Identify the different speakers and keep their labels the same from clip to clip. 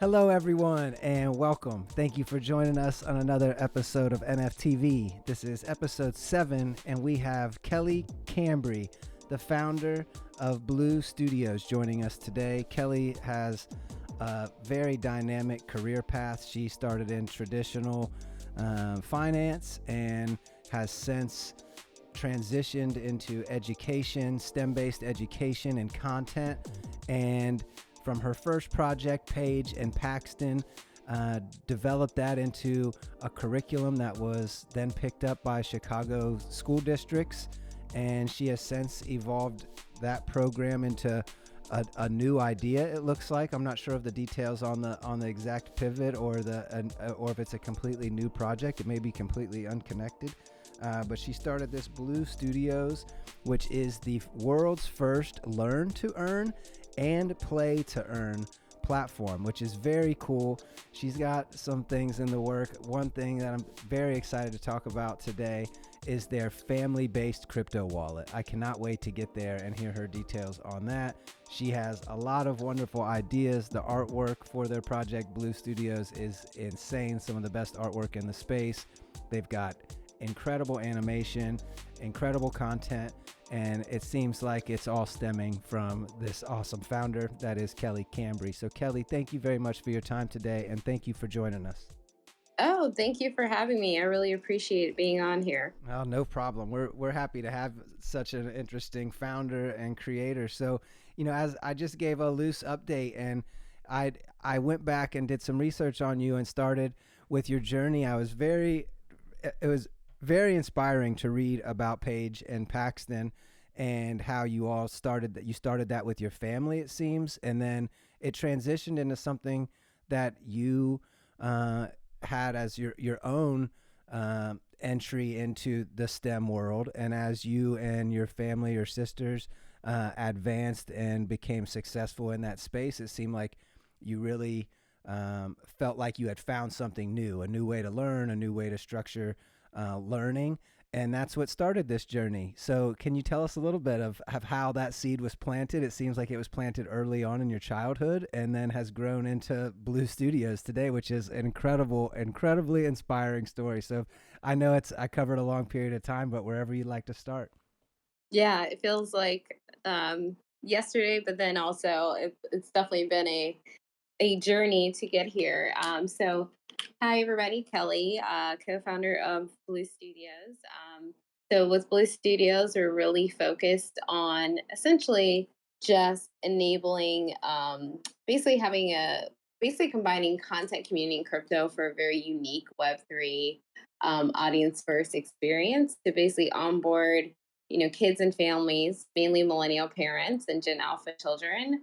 Speaker 1: Hello, everyone, and welcome. Thank you for joining us on another episode of NFTV. This is episode 7, and we have Kelley Cambry, the founder of BlueStudios, joining us today. Kelley has a very dynamic career path. She started in traditional finance and has since transitioned into education, STEM-based education and content. And from her first project, Paige and Paxton, developed that into a curriculum that was then picked up by Chicago school districts. And she has since evolved that program into a new idea. It looks like. I'm not sure of the details on the exact pivot or or if it's a completely new project. It may be completely unconnected. But she started this BlueStudios, which is the world's first learn to earn and play to earn platform, which is very cool. She's got some things in the work. One thing that I'm very excited to talk about today is their family-based crypto wallet. I cannot wait to get there and hear her details on that. She has a lot of wonderful ideas. The artwork for their project BlueStudios is insane. Some of the best artwork in the space. They've got incredible animation, incredible content, and it seems like it's all stemming from this awesome founder that is Kelley Cambry. So Kelley, thank you very much for your time today, and thank you for joining us.
Speaker 2: Oh, thank you for having me. I really appreciate being on here.
Speaker 1: Oh, no problem. We're happy to have such an interesting founder and creator. So, as I just gave a loose update, and I went back and did some research on you and started with your journey. It was very inspiring to read about Paige and Paxton and how you all started that. You started that with your family, it seems, and then it transitioned into something that you had as your own entry into the STEM world. And as you and your family, your sisters, advanced and became successful in that space, it seemed like you really felt like you had found something new, a new way to learn, a new way to structure learning. And that's what started this journey. So can you tell us a little bit of how that seed was planted? It seems like it was planted early on in your childhood and then has grown into BlueStudios today, which is an incredibly inspiring story. So I know I covered a long period of time, but wherever you'd like to start.
Speaker 2: Yeah, it feels like yesterday, but then also it's definitely been a journey to get here. Hi everybody, Kelley, co-founder of Blue Studios. So with Blue Studios, we're really focused on essentially just enabling, basically having a basically combining content, community, and crypto for a very unique Web3 audience first experience to basically onboard kids and families, mainly millennial parents and Gen Alpha children,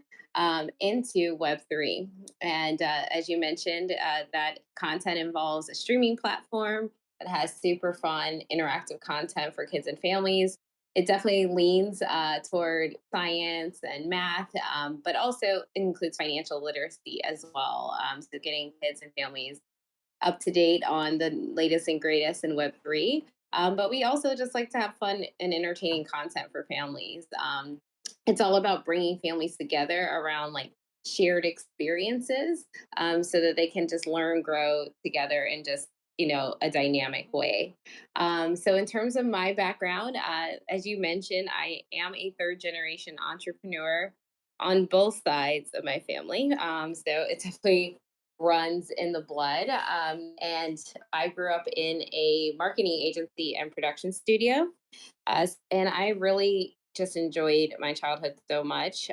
Speaker 2: into Web3. And as you mentioned, that content involves a streaming platform that has super fun, interactive content for kids and families. It definitely leans toward science and math, but also includes financial literacy as well. So, getting kids and families up to date on the latest and greatest in Web3. But we also just like to have fun and entertaining content for families. It's all about bringing families together around like shared experiences, so that they can just learn, grow together in just a dynamic way. So in terms of my background, as you mentioned, I am a third generation entrepreneur on both sides of my family. So it definitely runs in the blood. And I grew up in a marketing agency and production studio. And I really just enjoyed my childhood so much.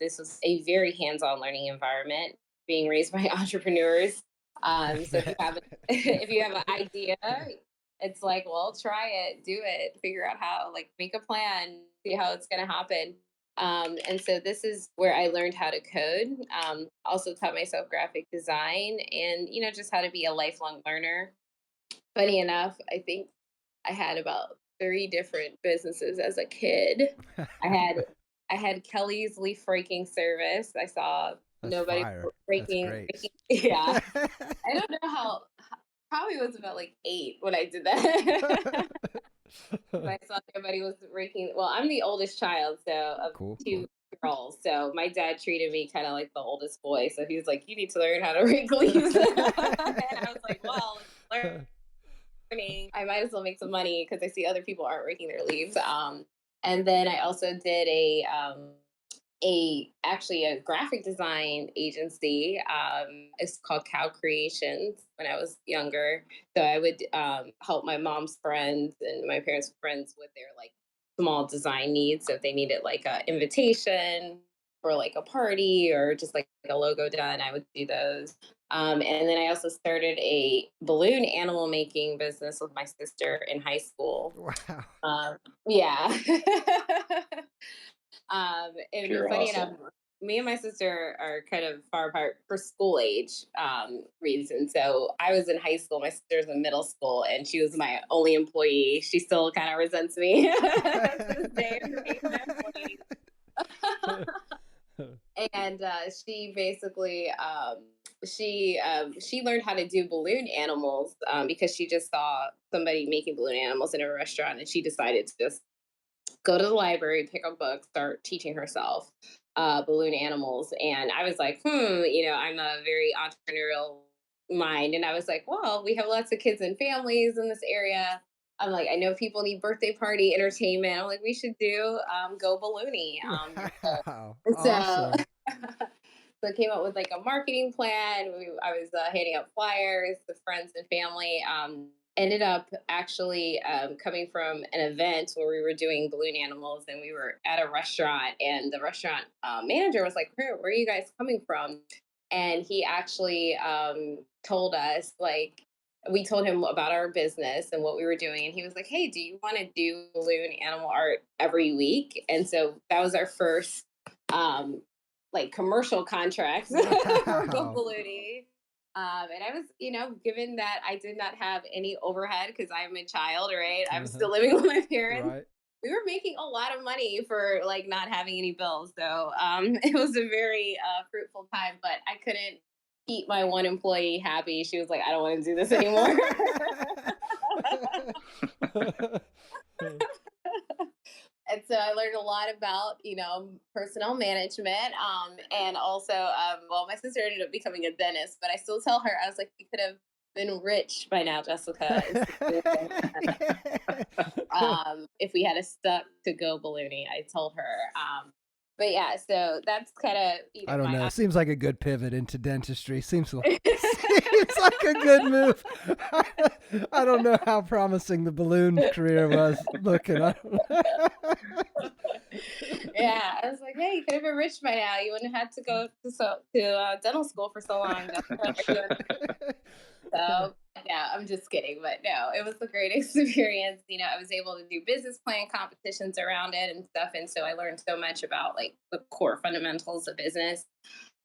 Speaker 2: This was a very hands on learning environment, being raised by entrepreneurs.
Speaker 1: I
Speaker 2: So if you
Speaker 1: bet.
Speaker 2: have if you have an idea, it's like, well, try it, do it, figure out how, like, make a plan, see how it's going to happen. And so this is where I learned how to code. Also taught myself graphic design, and just how to be a lifelong learner. Funny enough, I think I had about three different businesses as a kid. I had I had Kelly's leaf raking service. I saw
Speaker 1: That's
Speaker 2: nobody
Speaker 1: fire. That's great.
Speaker 2: raking. Yeah, I don't know probably was about like 8 when I did that. I saw everybody was raking. Well, I'm the oldest child, so of
Speaker 1: Cool,
Speaker 2: two
Speaker 1: cool.
Speaker 2: girls. So my dad treated me kind of like the oldest boy. So he was like, "You need to learn how to rake leaves." And I was like, "Well, learning, I might as well make some money because I see other people aren't raking their leaves." And then I also did a actually a graphic design agency. It's called Cow Creations when I was younger. So I would help my mom's friends and my parents' friends with their like small design needs. So if they needed like a invitation for like a party or just like a logo done, I would do those. And then I also started a balloon animal making business with my sister in high school.
Speaker 1: Wow.
Speaker 2: Yeah. And
Speaker 3: You're
Speaker 2: funny enough,
Speaker 3: awesome.
Speaker 2: me and my sister are kind of far apart for school age reasons. So I was in high school, my sister's in middle school, and she was my only employee. She still kind of resents me to this day for being my employee. And she basically she learned how to do balloon animals because she just saw somebody making balloon animals in a restaurant, and she decided to just go to the library, pick up books, start teaching herself balloon animals. And I was like, I'm a very entrepreneurial mind. And I was like, well, we have lots of kids and families in this area. I'm like, I know people need birthday party entertainment. I'm like, we should do go balloony.
Speaker 1: Wow.
Speaker 2: So,
Speaker 1: Awesome.
Speaker 2: so I came up with like a marketing plan. I was handing out flyers to friends and family. Ended up actually coming from an event where we were doing balloon animals, and we were at a restaurant, and the restaurant manager was like, where are you guys coming from? And he actually told us, like, we told him about our business and what we were doing, and he was like, hey, do you want to do balloon animal art every week? And so that was our first um, like commercial contracts for Go
Speaker 1: Wow.
Speaker 2: Balloony. And I was, given that I did not have any overhead because I'm a child, right? I was
Speaker 1: Uh-huh.
Speaker 2: still living with my parents.
Speaker 1: Right.
Speaker 2: We were making a lot of money for like not having any bills. So it was a very fruitful time, but I couldn't keep my one employee happy. She was like, I don't want to do this anymore. And so I learned a lot about, personnel management. And also, well, my sister ended up becoming a dentist, but I still tell her, I was like, you could have been rich by now, Jessica, if we had a stuck to go balloony. I told her. But yeah, so that's kind of,
Speaker 1: I don't know.
Speaker 2: my.
Speaker 1: Seems like a good pivot into dentistry. Seems like a good move. I don't know how promising the balloon career was looking.
Speaker 2: Yeah, I was like, hey, you could have been rich by now. You wouldn't have had to go to dental school for so long. So yeah, I'm just kidding, but no, it was a great experience. I was able to do business plan competitions around it and stuff, and so I learned so much about like the core fundamentals of business.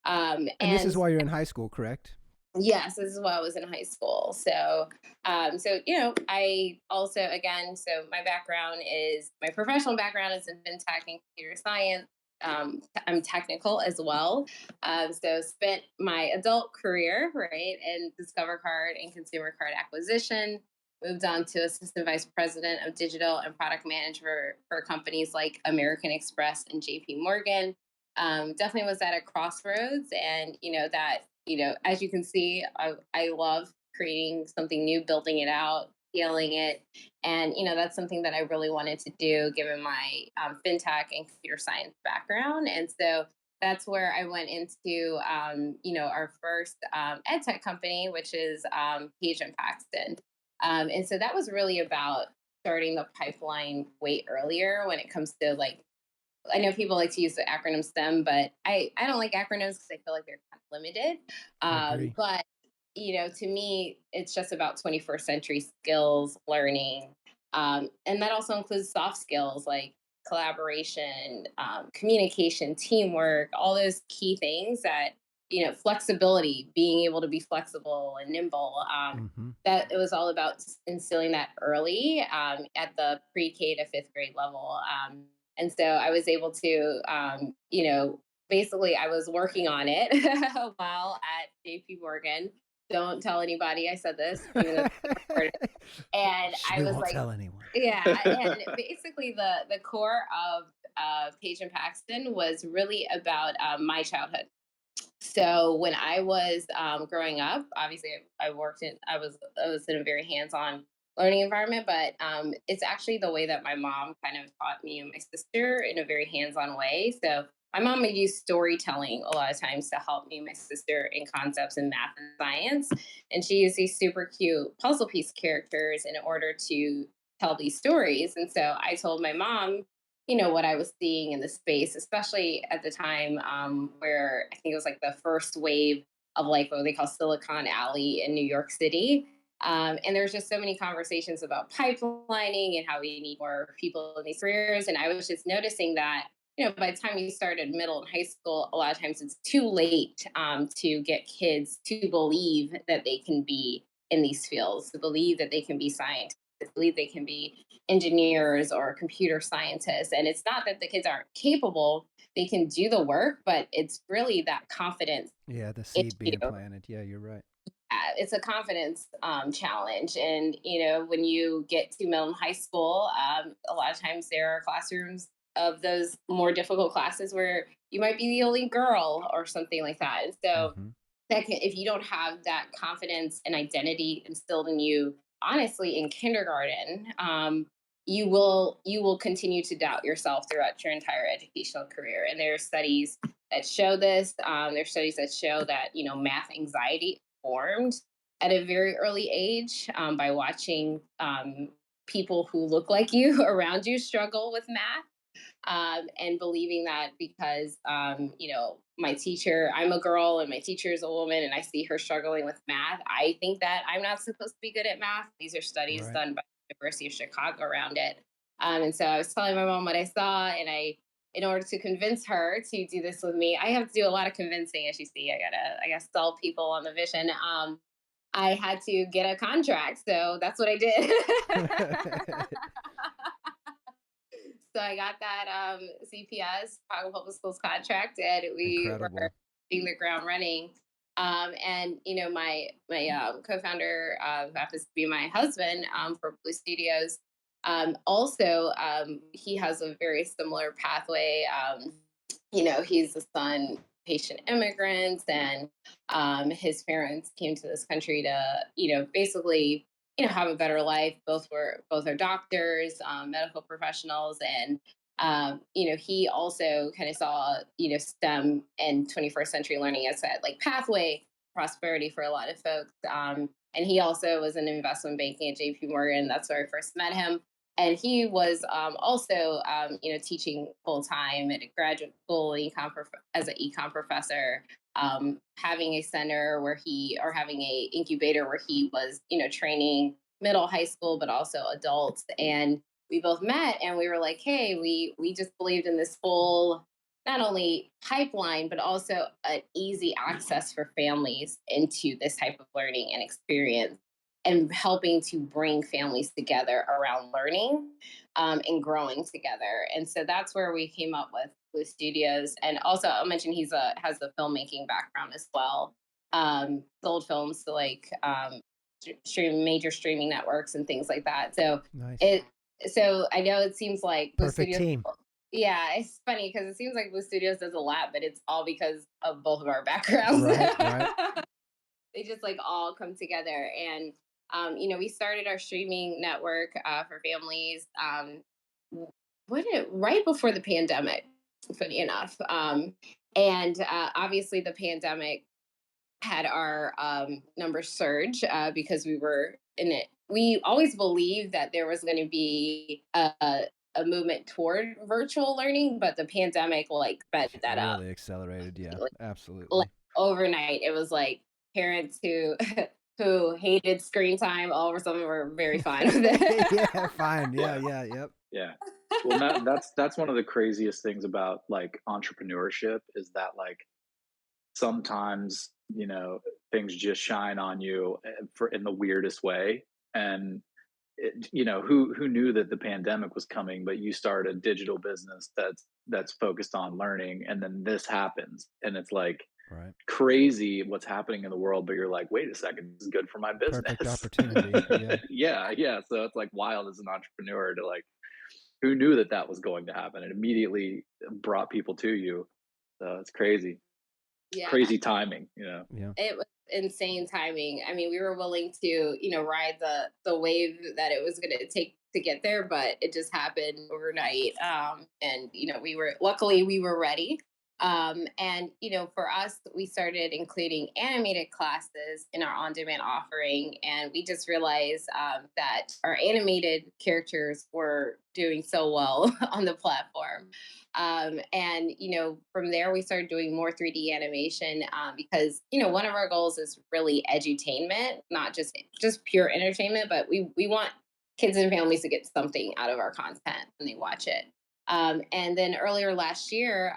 Speaker 1: And this is
Speaker 2: And
Speaker 1: while you're in high school, correct?
Speaker 2: yes, this is while I was in high school. So I also again, so my professional background is in fintech and computer science. I'm technical as well. So spent my adult career right in Discover Card and consumer card acquisition. Moved on to assistant vice president of digital and product manager for companies like American Express and JP Morgan. Definitely was at a crossroads, and as you can see, I love creating something new, building it out, scaling it. And, that's something that I really wanted to do given my fintech and computer science background. And so that's where I went into, our first ed tech company, which is Page and Paxton. And so that was really about starting the pipeline way earlier when it comes to like, I know people like to use the acronym STEM, but I don't like acronyms because I feel like they're kind of limited.
Speaker 1: I agree.
Speaker 2: But to me, it's just about 21st century skills learning, and that also includes soft skills like collaboration, communication, teamwork, all those key things that flexibility, being able to be flexible and nimble.
Speaker 1: Mm-hmm.
Speaker 2: That it was all about instilling that early at the pre-K to fifth grade level. And so I was able to, basically I was working on it while at JP Morgan. Don't tell anybody I said this, even though it's recorded. And
Speaker 1: Shh,
Speaker 2: I
Speaker 1: we
Speaker 2: was
Speaker 1: won't
Speaker 2: like,
Speaker 1: tell anyone.
Speaker 2: yeah, and basically the core of Paige and Paxton was really about my childhood. So when I was growing up, obviously I was in a very hands-on learning environment, but it's actually the way that my mom kind of taught me and my sister in a very hands-on way. So my mom would use storytelling a lot of times to help me and my sister in concepts in math and science, and she used these super cute puzzle piece characters in order to tell these stories. And so I told my mom, what I was seeing in the space, especially at the time where I think it was like the first wave of like what they call Silicon Alley in New York City. And there's just so many conversations about pipelining and how we need more people in these careers. And I was just noticing that, by the time you started middle and high school, a lot of times it's too late to get kids to believe that they can be in these fields, to believe that they can be scientists, to believe they can be engineers or computer scientists. And it's not that the kids aren't capable, they can do the work, but it's really that confidence
Speaker 1: Yeah, the seed
Speaker 2: issue.
Speaker 1: being planted. Yeah, you're right.
Speaker 2: It's a confidence challenge. And, when you get to middle and high school, a lot of times there are classrooms of those more difficult classes where you might be the only girl or something like that. And so
Speaker 1: Hmm.
Speaker 2: if you don't have that confidence and identity instilled in you, honestly, in kindergarten, you will continue to doubt yourself throughout your entire educational career. And there are studies that show this. There's studies that show that math anxiety formed at a very early age by watching people who look like you around you struggle with math, and believing that because my teacher, I'm a girl and my teacher is a woman, and I see her struggling with math, I think that I'm not supposed to be good at math. These are studies
Speaker 1: Right.
Speaker 2: done by the University of Chicago around it. And so I was telling my mom what I saw, and in order to convince her to do this with me, I have to do a lot of convincing. As you see, I gotta sell people on the vision. I had to get a contract, so that's what I did. So I got that CPS, Chicago Public Schools contract, and we were
Speaker 1: Incredible.
Speaker 2: hitting the ground running. And my co-founder, who happens to be my husband for Blue Studios, also he has a very similar pathway. He's the son patient immigrants, and his parents came to this country to basically have a better life. Both are doctors, medical professionals, and he also kind of saw STEM and 21st century learning as a like pathway prosperity for a lot of folks. And he also was in investment banking at JP Morgan. That's where I first met him. And he was also, teaching full time at a graduate school as an econ professor, having a center or having a incubator where he was, training middle high school, but also adults. And we both met, and we were like, hey, we just believed in this full, not only pipeline, but also an easy access for families into this type of learning and experience, and helping to bring families together around learning and growing together. And so that's where we came up with Studios. And also, I'll mention has a filmmaking background as well. Sold films to like major streaming networks and things like that. So
Speaker 1: Nice.
Speaker 2: so I know it seems like Blue
Speaker 1: Perfect
Speaker 2: Studios.
Speaker 1: team.
Speaker 2: Yeah, it's funny because it seems like Blue Studios does a lot, but it's all because of both of our backgrounds.
Speaker 1: Right.
Speaker 2: They just like all come together. And we started our streaming network for families right before the pandemic, funny enough. And obviously the pandemic had our numbers surge because we were in it. We always believed that there was going to be a movement toward virtual learning, but the pandemic like sped that up.
Speaker 1: Really accelerated. Yeah,
Speaker 2: Like,
Speaker 1: absolutely.
Speaker 2: overnight, it was like parents who who hated screen time all of a sudden were very fine with it.
Speaker 1: Yeah, fine. Yeah, yep.
Speaker 3: Yeah. Well, that's one of the craziest things about like entrepreneurship is that like sometimes, things just shine on you for in the weirdest way. And who knew that the pandemic was coming, but you start a digital business that's focused on learning, and then this happens, and it's like
Speaker 1: Right.
Speaker 3: crazy what's happening in the world, but you're like, wait a second, this is good for my business.
Speaker 1: Perfect opportunity. Yeah.
Speaker 3: Yeah. So it's like wild as an entrepreneur to like who knew that that was going to happen? It immediately brought people to you. So it's crazy,
Speaker 2: Yeah.
Speaker 3: crazy timing, you know?
Speaker 1: Yeah.
Speaker 2: It was insane timing. I mean, we were willing to, ride the wave that it was going to take to get there, but it just happened overnight. And we were ready. And for us, we started including animated classes in our on-demand offering, and we just realized that our animated characters were doing so well on the platform. And from there we started doing more 3D animation, because one of our goals is really edutainment, not just pure entertainment, but we want kids and families to get something out of our content when they watch it. And then earlier last year,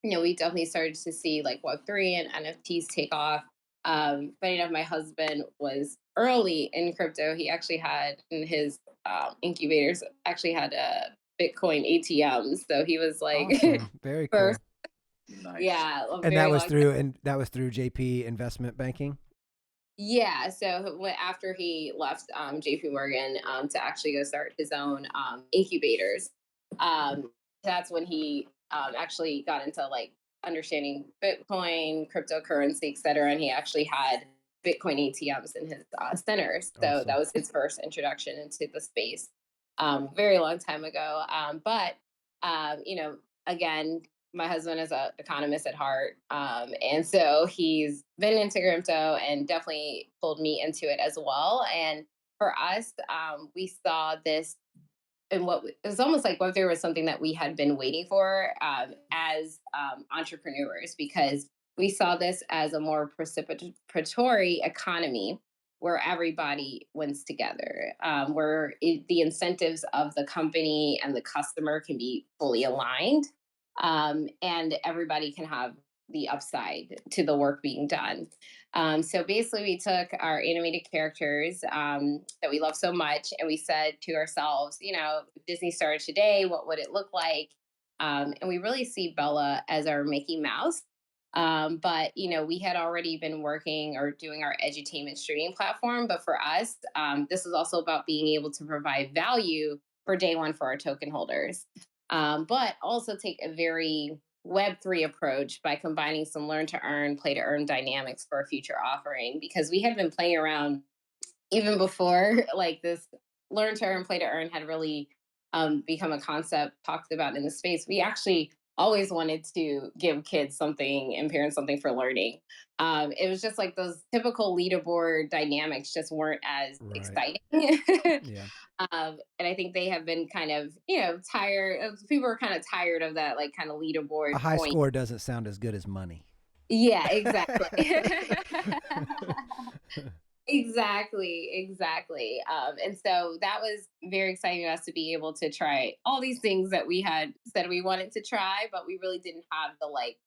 Speaker 2: we definitely started to see like Web3 and NFTs take off. Funny enough, my husband was early in crypto. He actually had in his incubators actually had a Bitcoin ATMs. So he was like
Speaker 1: Awesome. Very cool.
Speaker 2: first,
Speaker 3: Nice.
Speaker 2: yeah, a
Speaker 1: And
Speaker 2: very long
Speaker 1: that was through JP Investment Banking.
Speaker 2: Yeah, so after he left JP Morgan to actually go start his own incubators, um, that's when he actually got into like understanding Bitcoin, cryptocurrency, et cetera. And he actually had Bitcoin ATMs in his centers. So
Speaker 1: Awesome.
Speaker 2: that was his first introduction into the space, very long time ago. But, again, my husband is an economist at heart, and so he's been into crypto and definitely pulled me into it as well. And for us, we saw this, and it was almost like what there was something that we had been waiting for as entrepreneurs, because we saw this as a more participatory economy where everybody wins together, the incentives of the company and the customer can be fully aligned, and everybody can have the upside to the work being done. So basically, we took our animated characters that we love so much, and we said to ourselves, if Disney started today, what would it look like? And we really see Bella as our Mickey Mouse. But we had already been working or doing our edutainment streaming platform. But for us, this is also about being able to provide value for day one for our token holders, but also take a very Web3 approach by combining some learn to earn, play to earn dynamics for a future offering. Because we had been playing around even before like this learn to earn, play to earn had really become a concept talked about in the space. We actually always wanted to give kids something and parents something for learning. It was just like those typical leaderboard dynamics just weren't as
Speaker 1: Right.
Speaker 2: exciting.
Speaker 1: Yeah.
Speaker 2: And I think they have been kind of, tired. People are kind of tired of that, like kind of
Speaker 1: A
Speaker 2: leaderboard
Speaker 1: high
Speaker 2: point.
Speaker 1: score doesn't sound as good as money.
Speaker 2: Yeah, exactly. Exactly. And so that was very exciting to us to be able to try all these things that we had said we wanted to try, but we really didn't have the like,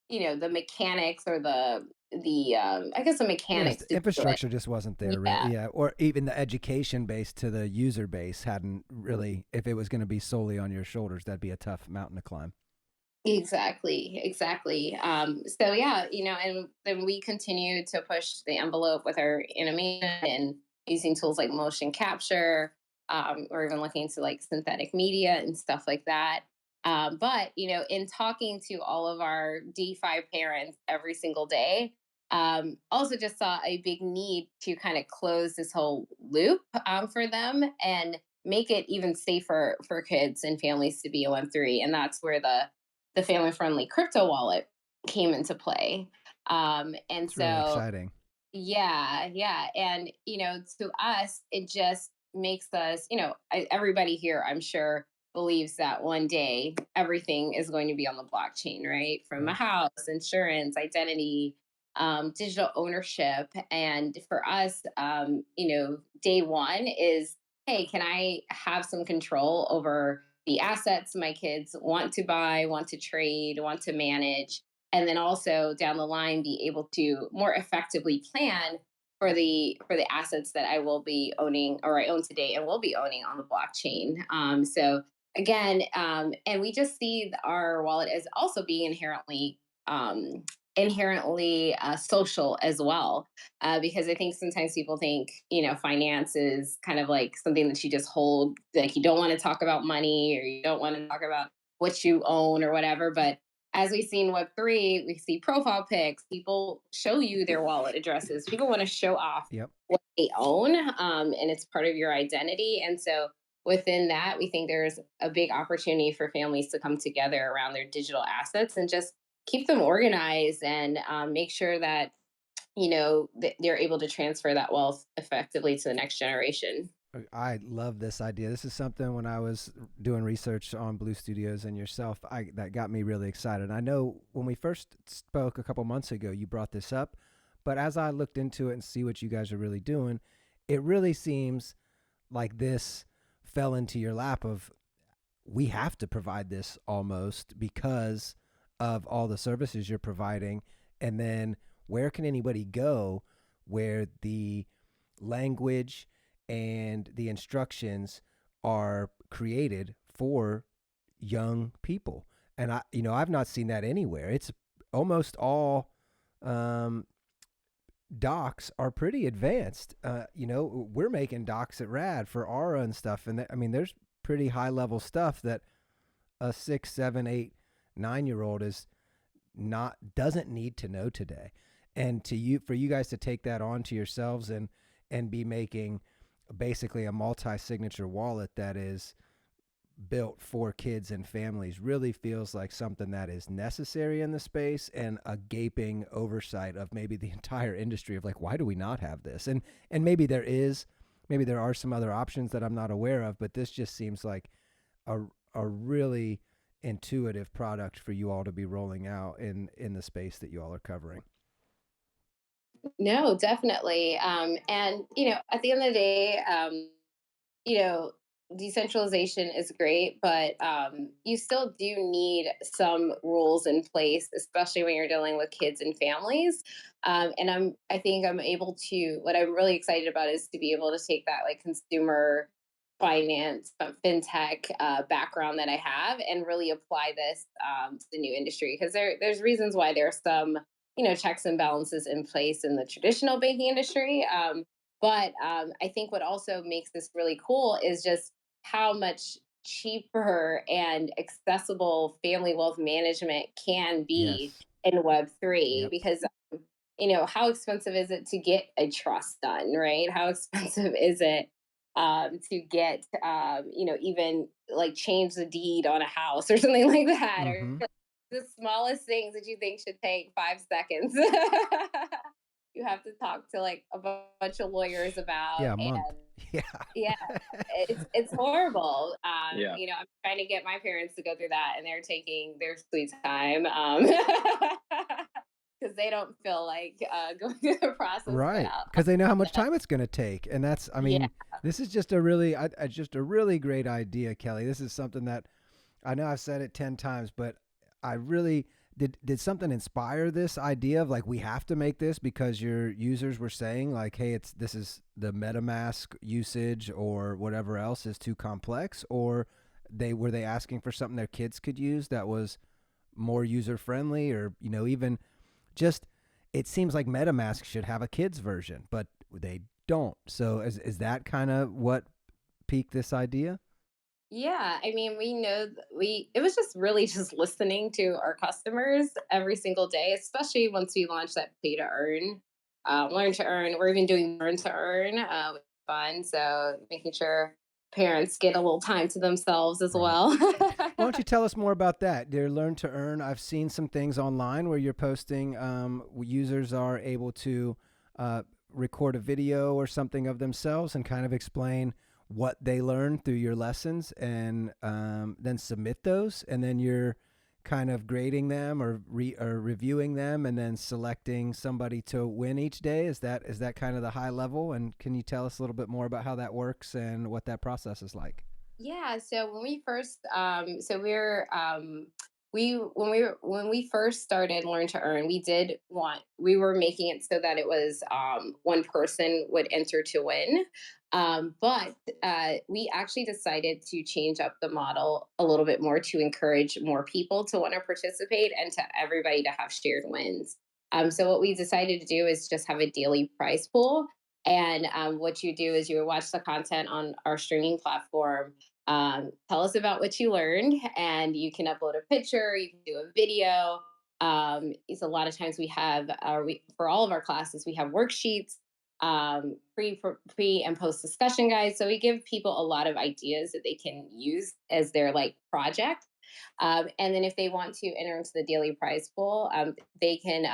Speaker 2: the mechanics or the I guess the
Speaker 1: Yes,
Speaker 2: mechanics
Speaker 1: the
Speaker 2: to do it.
Speaker 1: infrastructure just wasn't there, really.
Speaker 2: Yeah.
Speaker 1: Yeah, or even the education base to the user base hadn't really. If it was going to be solely on your shoulders, that'd be a tough mountain to climb.
Speaker 2: Exactly. So yeah, and then we continue to push the envelope with our animation and using tools like motion capture, or even looking into like synthetic media and stuff like that. But in talking to all of our DeFi parents every single day, also just saw a big need to kind of close this whole loop for them and make it even safer for kids and families to be on three. And that's where the family friendly crypto wallet came into play. And
Speaker 1: It's really
Speaker 2: so,
Speaker 1: exciting.
Speaker 2: yeah. And, to us, it just makes us, everybody here, I'm sure, believes that one day everything is going to be on the blockchain, right? From a
Speaker 1: Right.
Speaker 2: house, insurance, identity, digital ownership. And for us, day one is, hey, can I have some control over the assets my kids want to buy, want to trade, want to manage, and then also down the line be able to more effectively plan for the assets that I will be owning or I own today and will be owning on the blockchain. So again, and we just see our wallet as also being inherently inherently social as well, because I think sometimes people think, finance is kind of like something that you just hold, like you don't want to talk about money or you don't want to talk about what you own or whatever. But as we see in Web3, we see profile pics. People show you their wallet addresses. People want to show off
Speaker 1: Yep.
Speaker 2: what they own, and it's part of your identity. And so within that, we think there's a big opportunity for families to come together around their digital assets and just keep them organized and make sure that they're able to transfer that wealth effectively to the next generation.
Speaker 1: I love this idea. This is something when I was doing research on BlueStudios and yourself, that got me really excited. I know when we first spoke a couple months ago, you brought this up, but as I looked into it and see what you guys are really doing, it really seems like this fell into your lap of we have to provide this almost because of all the services you're providing. And then where can anybody go where the language and the instructions are created for young people? And I've not seen that anywhere. It's almost all docs are pretty advanced. We're making docs at Rad for Aura and stuff. And there's pretty high level stuff that a 6, 7, 8, 9-year-old doesn't need to know today. And for you guys to take that on to yourselves and be making basically a multi-signature wallet that is built for kids and families really feels like something that is necessary in the space, and a gaping oversight of maybe the entire industry of like, why do we not have this? And maybe there are some other options that I'm not aware of, but this just seems like a really intuitive product for you all to be rolling out in the space that you all are covering.
Speaker 2: No, definitely. And at the end of the day, you know, decentralization is great, but you still do need some rules in place, especially when you're dealing with kids and families. And I think I'm able to. What I'm really excited about is to be able to take that like consumer finance, fintech background that I have, and really apply this to the new industry, because there's reasons why there's some checks and balances in place in the traditional banking industry. But I think what also makes this really cool is just how much cheaper and accessible family wealth management can be
Speaker 1: Yes.
Speaker 2: in Web3.
Speaker 1: Yep.
Speaker 2: Because, how expensive is it to get a trust done, right? How expensive is it to get, even like change the deed on a house or something like that? Or
Speaker 1: Mm-hmm.
Speaker 2: the smallest things that you think should take 5 seconds. You have to talk to like a bunch of lawyers about,
Speaker 1: Yeah, a month.
Speaker 2: and
Speaker 1: Yeah.
Speaker 2: yeah, it's horrible.
Speaker 3: Yeah.
Speaker 2: I'm trying to get my parents to go through that, and they're taking their sweet time, because they don't feel like going through the process. But
Speaker 1: Right, because they know how much
Speaker 2: that,
Speaker 1: time it's going to take, and
Speaker 2: yeah,
Speaker 1: this is just a really, just a really great idea, Kelley. This is something that I know I've said it 10 times, but I really did something inspire this idea of like we have to make this because your users were saying like, hey, this is the MetaMask usage or whatever else is too complex, or were they asking for something their kids could use that was more user friendly, or even just it seems like MetaMask should have a kids version, but they don't. So is that kind of what piqued this idea?
Speaker 2: yeah. I mean, we know it was just really just listening to our customers every single day, especially once we launched that pay to earn, learn to earn. We're even doing learn to earn, which is fun. So making sure parents get a little time to themselves as
Speaker 1: Right.
Speaker 2: well.
Speaker 1: Why don't you tell us more about that? Their Learn to Earn. I've seen some things online where you're posting. Users are able to record a video or something of themselves and kind of explain what they learned through your lessons, and then submit those, and then you're kind of grading them or reviewing them, and then selecting somebody to win each day. Is that kind of the high level? And can you tell us a little bit more about how that works and what that process is like?
Speaker 2: Yeah, so when we first so we're when we first started learn to earn, we were making it so that it was one person would enter to win. But we actually decided to change up the model a little bit more to encourage more people to want to participate and to everybody to have shared wins. So what we decided to do is just have a daily prize pool. And what you do is you would watch the content on our streaming platform. Tell us about what you learned, and you can upload a picture, you can do a video. It's a lot of times we have for all of our classes we have worksheets, pre and post discussion guides. So we give people a lot of ideas that they can use as their like project. And then if they want to enter into the daily prize pool, they can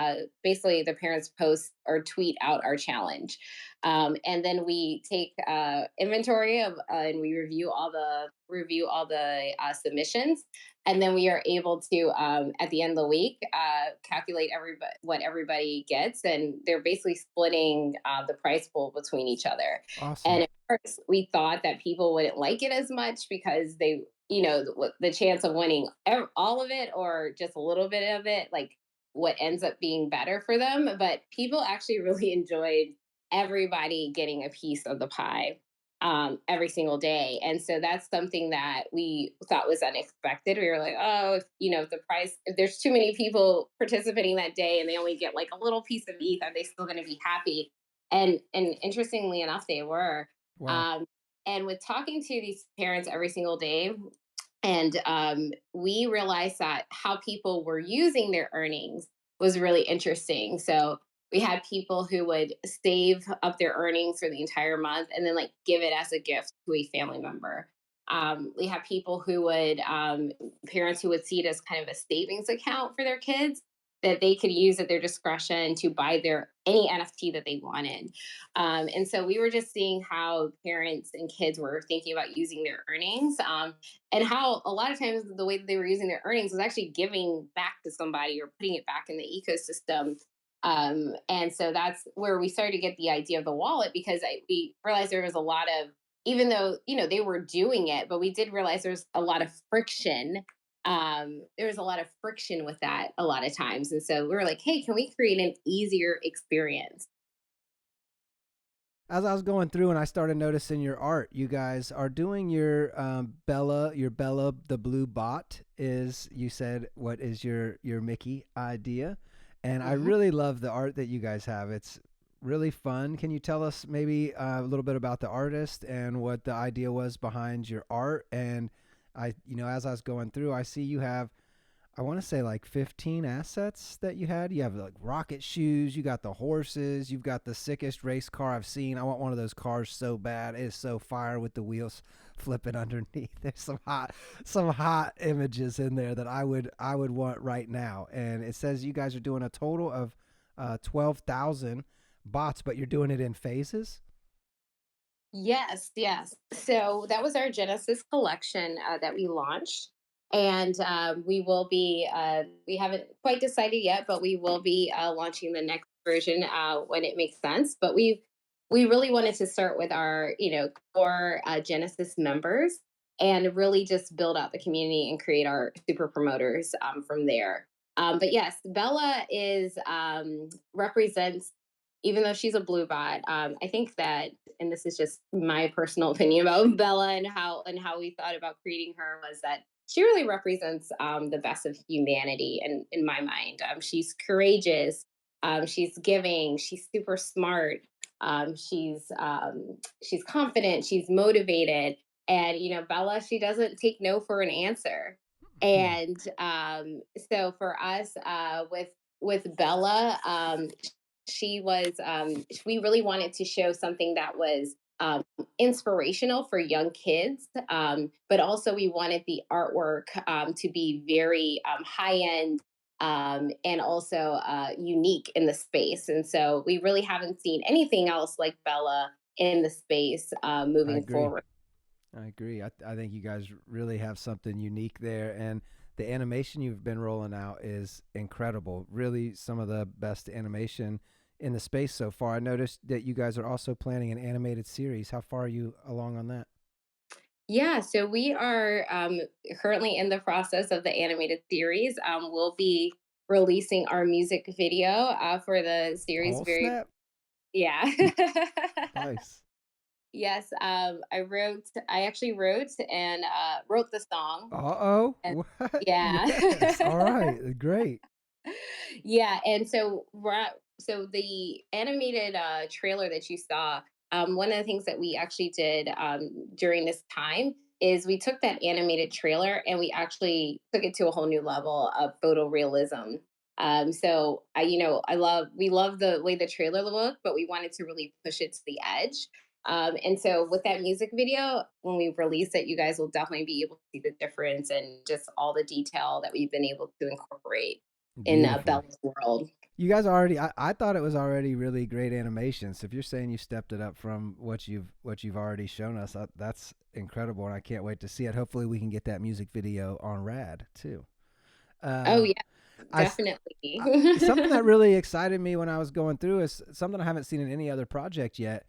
Speaker 2: basically the parents post or tweet out our challenge. And then we take inventory of and we review all the submissions, and then we are able to at the end of the week calculate what everybody gets, and they're basically splitting the prize pool between each other.
Speaker 1: Awesome.
Speaker 2: And at first, we thought that people wouldn't like it as much because they, the chance of winning all of it or just a little bit of it, like what ends up being better for them. But people actually really enjoyed everybody getting a piece of the pie every single day. And so that's something that we thought was unexpected. We were like, oh, if there's too many people participating that day and they only get like a little piece of ETH, are they still going to be happy? And interestingly enough, they were.
Speaker 1: Wow.
Speaker 2: And with talking to these parents every single day, and we realized that how people were using their earnings was really interesting. So we had people who would save up their earnings for the entire month and then like give it as a gift to a family member. We had people who would, parents who would see it as kind of a savings account for their kids that they could use at their discretion to buy their any NFT that they wanted. And so we were just seeing how parents and kids were thinking about using their earnings, and how a lot of times the way that they were using their earnings was actually giving back to somebody or putting it back in the ecosystem. And so that's where we started to get the idea of the wallet, because we realized there was a lot of, even though they were doing it, but we did realize there's a lot of friction. There was a lot of friction with that a lot of times, and so we were like, hey, can we create an easier experience?
Speaker 1: As I was going through and I started noticing your art, you guys are doing your Bella, the blue bot is, you said, what is your Mickey idea? And I
Speaker 2: Mhm.
Speaker 1: really love the art that you guys have. It's really fun. Can you tell us maybe a little bit about the artist and what the idea was behind your art? And as I was going through, I see you have, I want to say like 15 assets that you had. You have like rocket shoes, you got the horses, you've got the sickest race car I've seen. I want one of those cars so bad. It is so fire with the wheels flipping underneath. There's some hot images in there that I would want right now. And it says you guys are doing a total of 12,000 bots, but you're doing it in phases.
Speaker 2: Yes, yes. So that was our Genesis collection that we launched. And we haven't quite decided yet, but we will be launching the next version when it makes sense. But we really wanted to start with our, core Genesis members and really just build out the community and create our super promoters from there. But yes, Bella represents, even though she's a blue bot, I think that, and this is just my personal opinion about Bella and how we thought about creating her, was that she really represents the best of humanity, and in my mind, she's courageous, she's giving, she's super smart, she's confident, she's motivated, and Bella, she doesn't take no for an answer.
Speaker 1: Hmm.
Speaker 2: And so for us, with Bella, we really wanted to show something that was inspirational for young kids, but also we wanted the artwork to be very high end, and also unique in the space. And so we really haven't seen anything else like Bella in the space
Speaker 1: I
Speaker 2: moving
Speaker 1: agree.
Speaker 2: forward.
Speaker 1: I agree. I think you guys really have something unique there. And the animation you've been rolling out is incredible. Really, some of the best animation in the space so far. I noticed that you guys are also planning an animated series. How far are you along on that?
Speaker 2: Yeah, so we are currently in the process of the animated series. We'll be releasing our music video for the series
Speaker 1: Oh,
Speaker 2: very,
Speaker 1: snap.
Speaker 2: yeah.
Speaker 1: Nice.
Speaker 2: Yes, I actually wrote and wrote the song.
Speaker 1: Uh oh.
Speaker 2: And
Speaker 1: What?
Speaker 2: yeah.
Speaker 1: Yes. All right. Great.
Speaker 2: Yeah, and so so the animated trailer that you saw, one of the things that we actually did during this time is we took that animated trailer and we actually took it to a whole new level of photorealism. So we love the way the trailer looked, but we wanted to really push it to the edge. And so with that music video, when we release it, you guys will definitely be able to see the difference and just all the detail that we've been able to incorporate in
Speaker 1: Beautiful.
Speaker 2: Bella's world.
Speaker 1: You guys already, I thought it was already really great animation. So if you're saying you stepped it up from what you've already shown us, that's incredible, and I can't wait to see it. Hopefully, we can get that music video on Rad too.
Speaker 2: Oh
Speaker 1: Um,
Speaker 2: yeah,
Speaker 1: I, s-
Speaker 2: definitely.
Speaker 1: Something that really excited me when I was going through is something I haven't seen in any other project yet.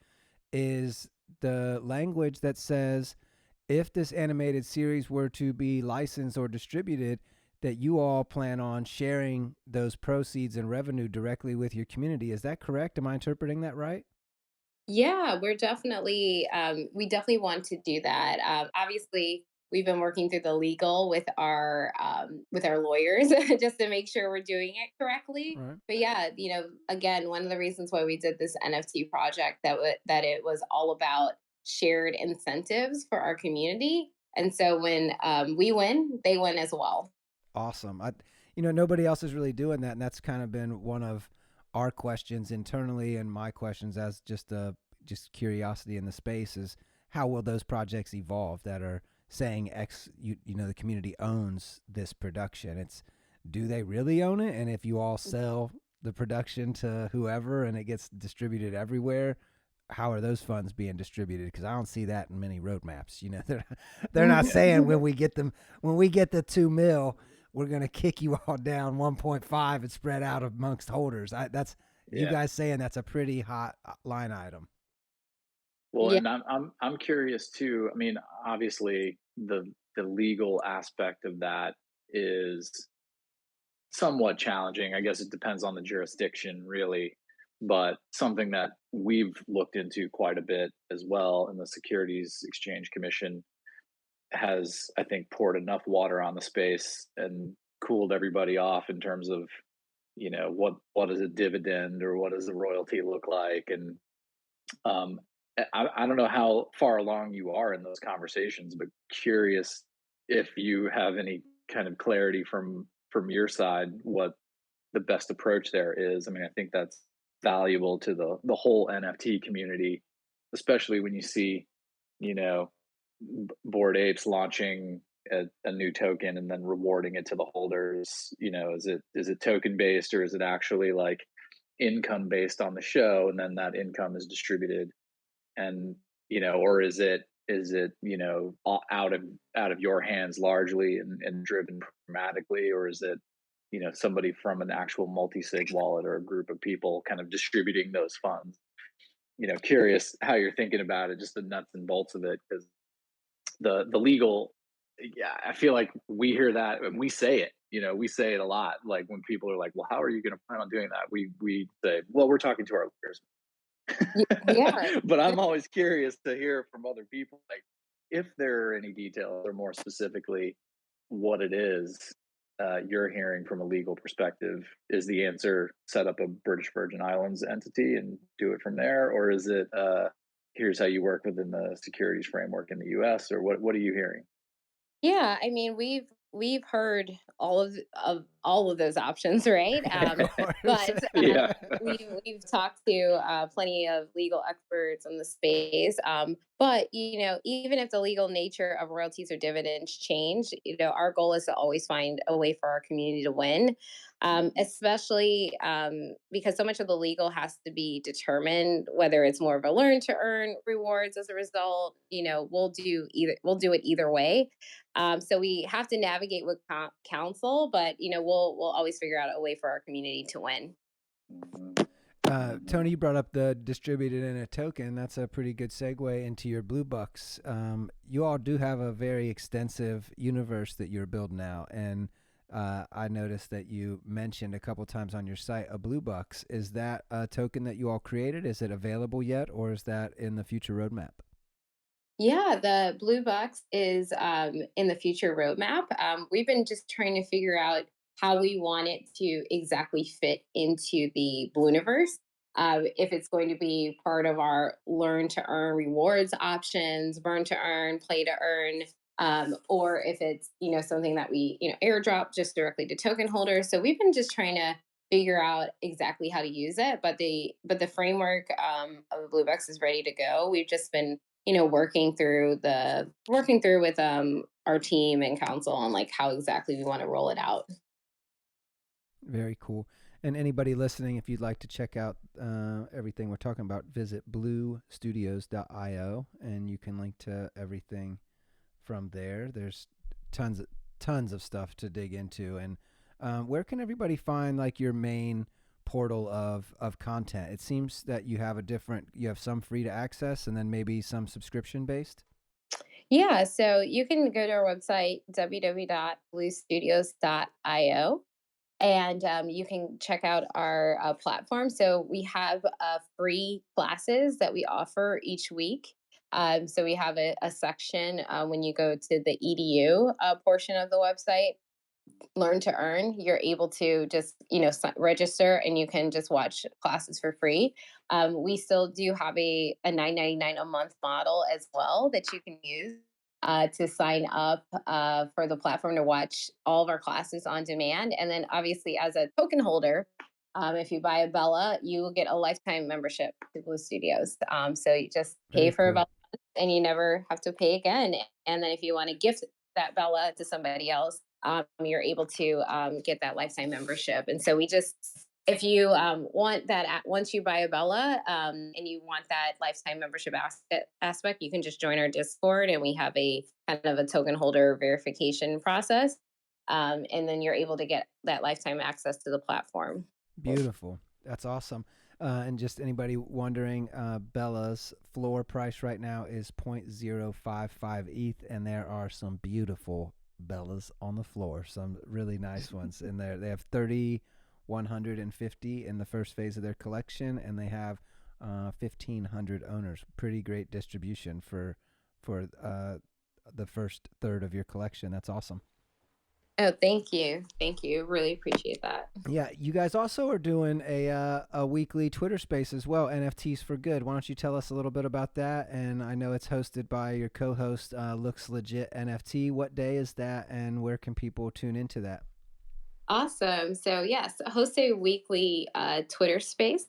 Speaker 1: Is the language that says if this animated series were to be licensed or distributed, that you all plan on sharing those proceeds and revenue directly with your community. Is that correct? Am I interpreting that right?
Speaker 2: Yeah, we definitely want to do that. Obviously, we've been working through the legal with our lawyers just to make sure we're doing it correctly.
Speaker 1: Right.
Speaker 2: But yeah, again, one of the reasons why we did this NFT project that it was all about shared incentives for our community. And so when we win, they win as well.
Speaker 1: Awesome. Nobody else is really doing that, and that's kind of been one of our questions internally, and my questions as just curiosity in the space is how will those projects evolve that are saying the community owns this production. It's, do they really own it? And if you all sell the production to whoever and it gets distributed everywhere, how are those funds being distributed? Because I don't see that in many roadmaps. They're not saying when we get the 2 mil, we're gonna kick you all down 1.5 and spread out amongst holders. That's you
Speaker 3: Yeah.
Speaker 1: guys saying that's a pretty hot line item.
Speaker 3: Well,
Speaker 2: Yeah.
Speaker 3: and I'm curious too. I mean, obviously the legal aspect of that is somewhat challenging. I guess it depends on the jurisdiction, really, but something that we've looked into quite a bit as well, and the Securities Exchange Commission has, I think, poured enough water on the space and cooled everybody off in terms of, what is a dividend or what does a royalty look like, and um, I don't know how far along you are in those conversations, but curious if you have any kind of clarity from your side what the best approach there is. I mean, I think that's valuable to the whole NFT community, especially when you see, you know, Bored Apes launching a new token and then rewarding it to the holders. Is it token based, or is it actually like income based on the show, and then that income is distributed, and or is it out of your hands largely, and driven dramatically, or is it somebody from an actual multi-sig wallet or a group of people kind of distributing those funds? Curious how you're thinking about it, just the nuts and bolts of it, because the legal, yeah, I feel like we hear that and we say it. We say it a lot. Like when people are like, "Well, how are you going to plan on doing that?" We say, "Well, we're talking to our lawyers."
Speaker 2: Yeah.
Speaker 3: But I'm always curious to hear from other people, like if there are any details, or more specifically, what it is you're hearing from a legal perspective. Is the answer set up a British Virgin Islands entity and do it from there, or is it here's how you work within the securities framework in the U.S., or what are you hearing?
Speaker 2: Yeah, I mean, we've heard all of those options, right?
Speaker 1: Of course.
Speaker 2: But
Speaker 3: Yeah.
Speaker 2: we've talked to plenty of legal experts in the space. But even if the legal nature of royalties or dividends change, our goal is to always find a way for our community to win. Especially because so much of the legal has to be determined, whether it's more of a learn to earn rewards as a result. We'll do it either way. So we have to navigate with counsel, but we'll always figure out a way for our community to win.
Speaker 3: Mhm.
Speaker 1: Tony, you brought up the distributed in a token. That's a pretty good segue into your Blue Bucks. You all do have a very extensive universe that you're building out, and I noticed that you mentioned a couple times on your site a Blue Bucks. Is that a token that you all created? Is it available yet, or is that in the future roadmap?
Speaker 2: Yeah, the blue box is in the future roadmap. We've been just trying to figure out how we want it to exactly fit into the Blooniverse. If it's going to be part of our learn to earn rewards options, burn to earn, play to earn, or if it's something that we airdrop just directly to token holders. So we've been just trying to figure out exactly how to use it, but the framework of the Bluebucks is ready to go. We've just been working through with our team and council on like how exactly we want to roll it out.
Speaker 1: Very cool. And anybody listening, if you'd like to check out everything we're talking about, visit BlueStudios.io, and you can link to everything from there. There's tons of stuff to dig into. And where can everybody find like your main portal of content? It seems that you have some free to access, and then maybe some subscription based.
Speaker 2: Yeah, so you can go to our website www.bluestudios.io, and you can check out our platform. So we have free classes that we offer each week. So we have a section when you go to the edu portion of the website, learn to earn. You're able to just register, and you can just watch classes for free. We still do have a $9.99 a month model as well that you can use to sign up for the platform to watch all of our classes on demand. And then obviously as a token holder, if you buy a Bella, you will get a lifetime membership to Blue Studios. So you just pay
Speaker 1: Very
Speaker 2: for a
Speaker 1: cool.
Speaker 2: Bella and you never have to pay again. And then if you want to gift that Bella to somebody else, you're able to get that lifetime membership. And so if you want that, once you buy a Bella and you want that lifetime membership aspect, you can just join our Discord, and we have a kind of a token holder verification process. And then you're able to get that lifetime access to the platform.
Speaker 1: Beautiful. That's awesome. And just anybody wondering, Bella's floor price right now is 0.055 ETH, and there are some beautiful Bellas on the floor, some really nice ones in there. They have 3,150 in the first phase of their collection, and they have 1,500 owners. Pretty great distribution for the first third of your collection. That's awesome.
Speaker 2: Oh, thank you. Thank you. Really appreciate that.
Speaker 1: Yeah, you guys also are doing a weekly Twitter space as well, NFTs for Good. Why don't you tell us a little bit about that? And I know it's hosted by your co-host, Looks Legit NFT. What day is that, and where can people tune into that?
Speaker 2: Awesome. So yes, host a weekly Twitter space.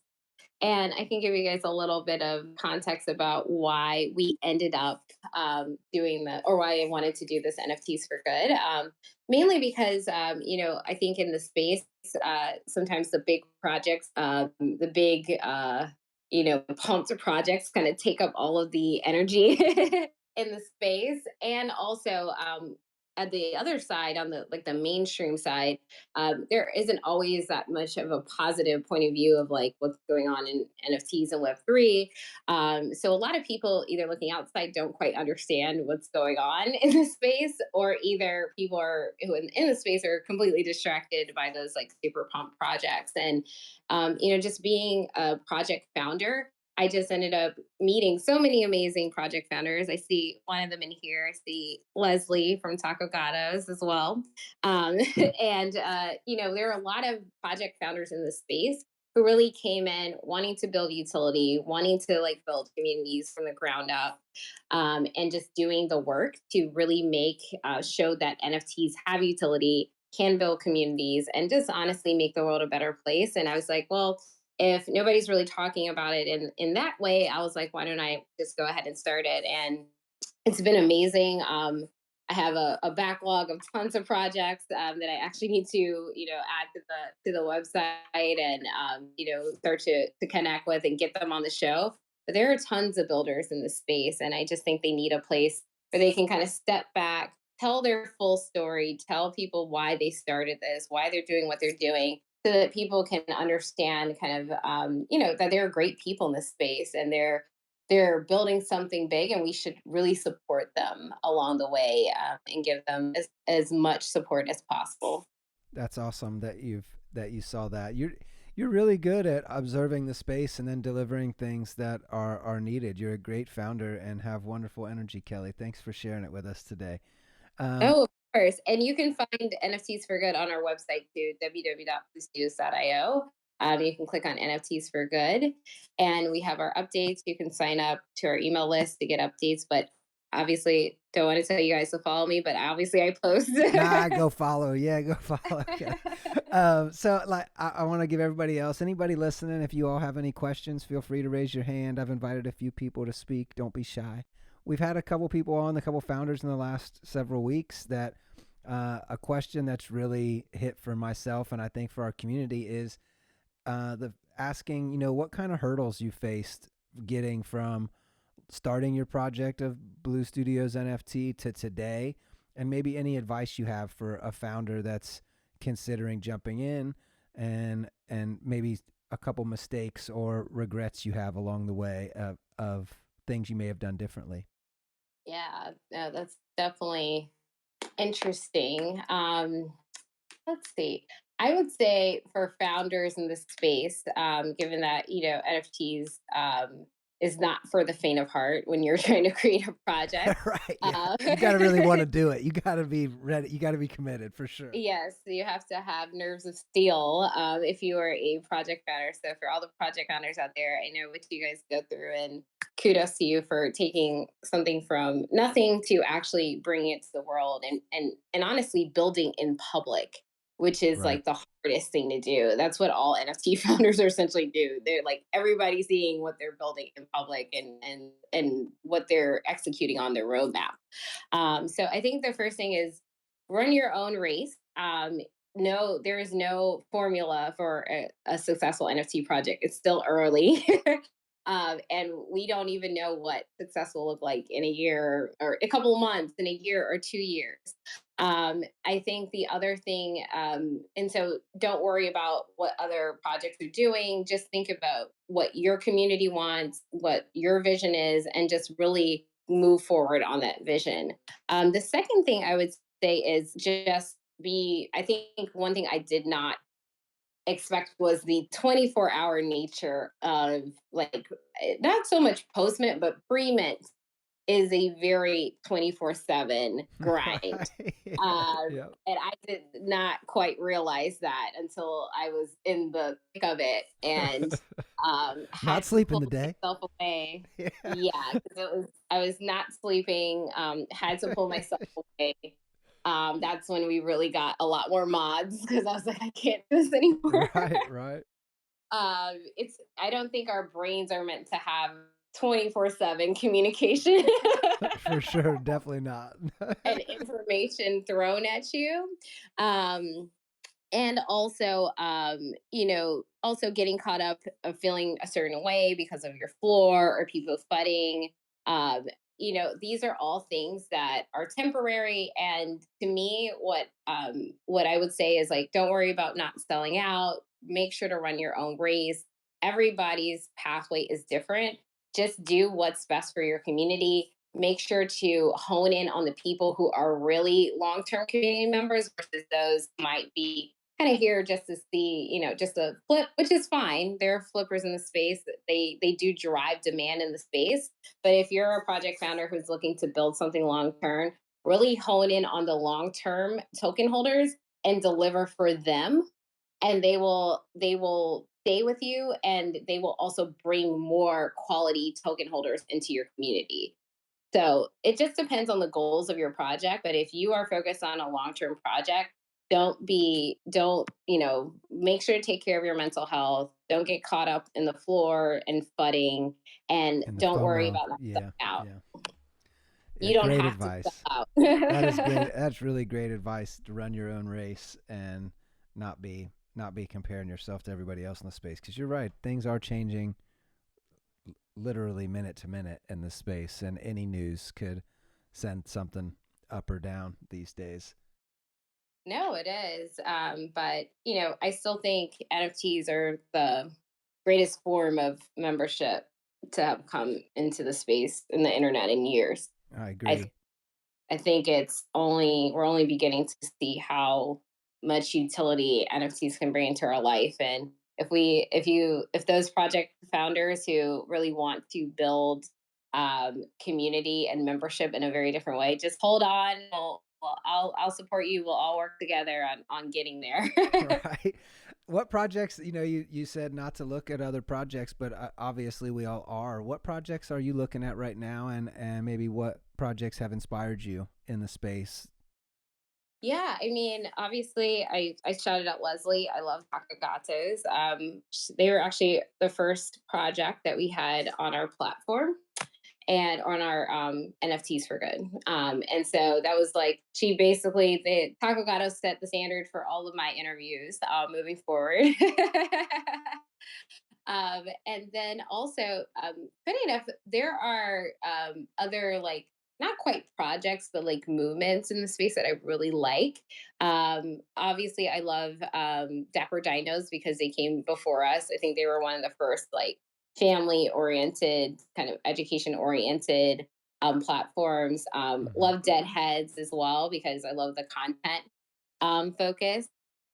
Speaker 2: And I can give you guys a little bit of context about why we ended up or why I wanted to do this NFTs for Good. Mainly because, I think in the space, sometimes the big projects, the big, pumped projects kind of take up all of the energy in the space. And also, at the other side, on the mainstream side, there isn't always that much of a positive point of view of like what's going on in NFTs and Web3. So a lot of people either looking outside don't quite understand what's going on in the space, or either people who in the space are completely distracted by those like super pump projects. And just being a project founder, I just ended up meeting so many amazing project founders. I see one of them in here. I see Leslie from Taco Gatos as well. Um, and, there are a lot of project founders in this space who really came in wanting to build utility, wanting to like build communities from the ground up, and just doing the work to really show that NFTs have utility, can build communities, and just honestly make the world a better place. And I was like, well, if nobody's really talking about it in that way, I was like, why don't I just go ahead and start it? And it's been amazing. I have a backlog of tons of projects that I actually need to, add to the website and start to connect with and get them on the show. But there are tons of builders in the space, and I just think they need a place where they can kind of step back, tell their full story, tell people why they started this, why they're doing what they're doing, so that people can understand kind of that there are great people in this space, and they're building something big, and we should really support them along the way, and give them as much support as possible.
Speaker 1: That's awesome that you saw that. You're really good at observing the space and then delivering things that are needed. You're a great founder and have wonderful energy, Kelley. Thanks for sharing it with us today.
Speaker 2: Oh, course. And you can find NFTs for Good on our website too, www.bluestudios.io. You can click on NFTs for Good, and we have our updates. You can sign up to our email list to get updates. But obviously, don't want to tell you guys to follow me, but obviously, I post.
Speaker 1: Nah, go follow. Yeah, go follow. Okay. So, like, I want to give everybody else, anybody listening, if you all have any questions, feel free to raise your hand. I've invited a few people to speak. Don't be shy. We've had a couple people on, a couple founders in the last several weeks that a question that's really hit for myself and I think for our community is the asking, what kind of hurdles you faced getting from starting your project of Blue Studios NFT to today, and maybe any advice you have for a founder that's considering jumping in, and maybe a couple mistakes or regrets you have along the way of things you may have done differently.
Speaker 2: Yeah, no, that's definitely interesting. Let's see. I would say for founders in this space, given that NFTs is not for the faint of heart when you're trying to create a project.
Speaker 1: Right. Yeah.
Speaker 2: Uh,
Speaker 1: You got to really want to do it. You got to be ready. You got to be committed for sure.
Speaker 2: Yes, you have to have nerves of steel if you are a project founder. So for all the project founders out there, I know what you guys go through, and kudos to you for taking something from nothing to actually bringing it to the world, and honestly building in public, which is
Speaker 1: Right.
Speaker 2: like the hardest thing to do. That's what all NFT founders are essentially do. They're like everybody seeing what they're building in public, and what they're executing on their roadmap. So I think the first thing is run your own race. No, there is no formula for a successful NFT project. It's still early. And we don't even know what success will look like in a year or a couple of months, in a year or 2 years. I think the other thing, and so don't worry about what other projects are doing. Just think about what your community wants, what your vision is, and just really move forward on that vision. The second thing I would say is just I think one thing I did not expect was the 24-hour nature of, like, not so much post mint, but pre mint is a very 24/7 grind.
Speaker 1: Right. Yeah.
Speaker 2: Um,
Speaker 1: Yep.
Speaker 2: and I did not quite realize that until I was in the thick of it, and
Speaker 1: Not
Speaker 2: had to
Speaker 1: sleeping
Speaker 2: pull
Speaker 1: the day.
Speaker 2: myself away.
Speaker 1: Yeah.
Speaker 2: Yeah, because I was not sleeping. Had to pull myself away. That's when we really got a lot more mods because I was like, I can't do this anymore.
Speaker 1: Right. Right.
Speaker 2: It's I don't think our brains are meant to have 24/7 communication
Speaker 1: For sure. Definitely not.
Speaker 2: and information thrown at you. Um, and also, also getting caught up of feeling a certain way because of your floor or people fudding. Um, these are all things that are temporary. And to me, what I would say is, like, don't worry about not selling out. Make sure to run your own race. Everybody's pathway is different. Just do what's best for your community. Make sure to hone in on the people who are really long-term community members versus those who might be kind of here just to see, just a flip, which is fine. There are flippers in the space. They do drive demand in the space. But if you're a project founder who's looking to build something long term, really hone in on the long term token holders and deliver for them, and they will stay with you, and they will also bring more quality token holders into your community. So it just depends on the goals of your project. But if you are focused on a long term project, make sure to take care of your mental health. Don't get caught up in the floor and fudding, and
Speaker 1: And the
Speaker 2: don't worry
Speaker 1: FOMO.
Speaker 2: about not
Speaker 1: Yeah.
Speaker 2: selling out.
Speaker 1: Yeah. Yeah.
Speaker 2: You don't
Speaker 1: Great
Speaker 2: have to sell
Speaker 1: advice.
Speaker 2: out.
Speaker 1: That is good. That's really great advice to run your own race and not be comparing yourself to everybody else in the space. Because you're right, things are changing literally minute to minute in this space, and any news could send something up or down these days.
Speaker 2: No, it is. But I still think NFTs are the greatest form of membership to have come into the space in the internet in years.
Speaker 1: I
Speaker 2: I th-
Speaker 1: agree.
Speaker 2: I think we're only beginning to see how much utility NFTs can bring into our life. And if those project founders who really want to build community and membership in a very different way, just hold on. Well, I'll support you. We'll all work together on getting there.
Speaker 1: Right. What projects, you said not to look at other projects, but obviously we all are. What projects are you looking at right now, and maybe what projects have inspired you in the space?
Speaker 2: Yeah, I mean, obviously, I shouted out Leslie. I love taco gatos. They were actually the first project that we had on our platform and on our NFTs for good. And so that was like she basically the taco gato set the standard for all of my interviews moving forward. And then also, funny enough, there are other like not quite projects, but like movements in the space that I really like. Obviously, I love Dapper Dinos because they came before us. I think they were one of the first like family oriented, kind of education oriented platforms.
Speaker 1: Hmm.
Speaker 2: Love Deadheads as well because I love the content focus.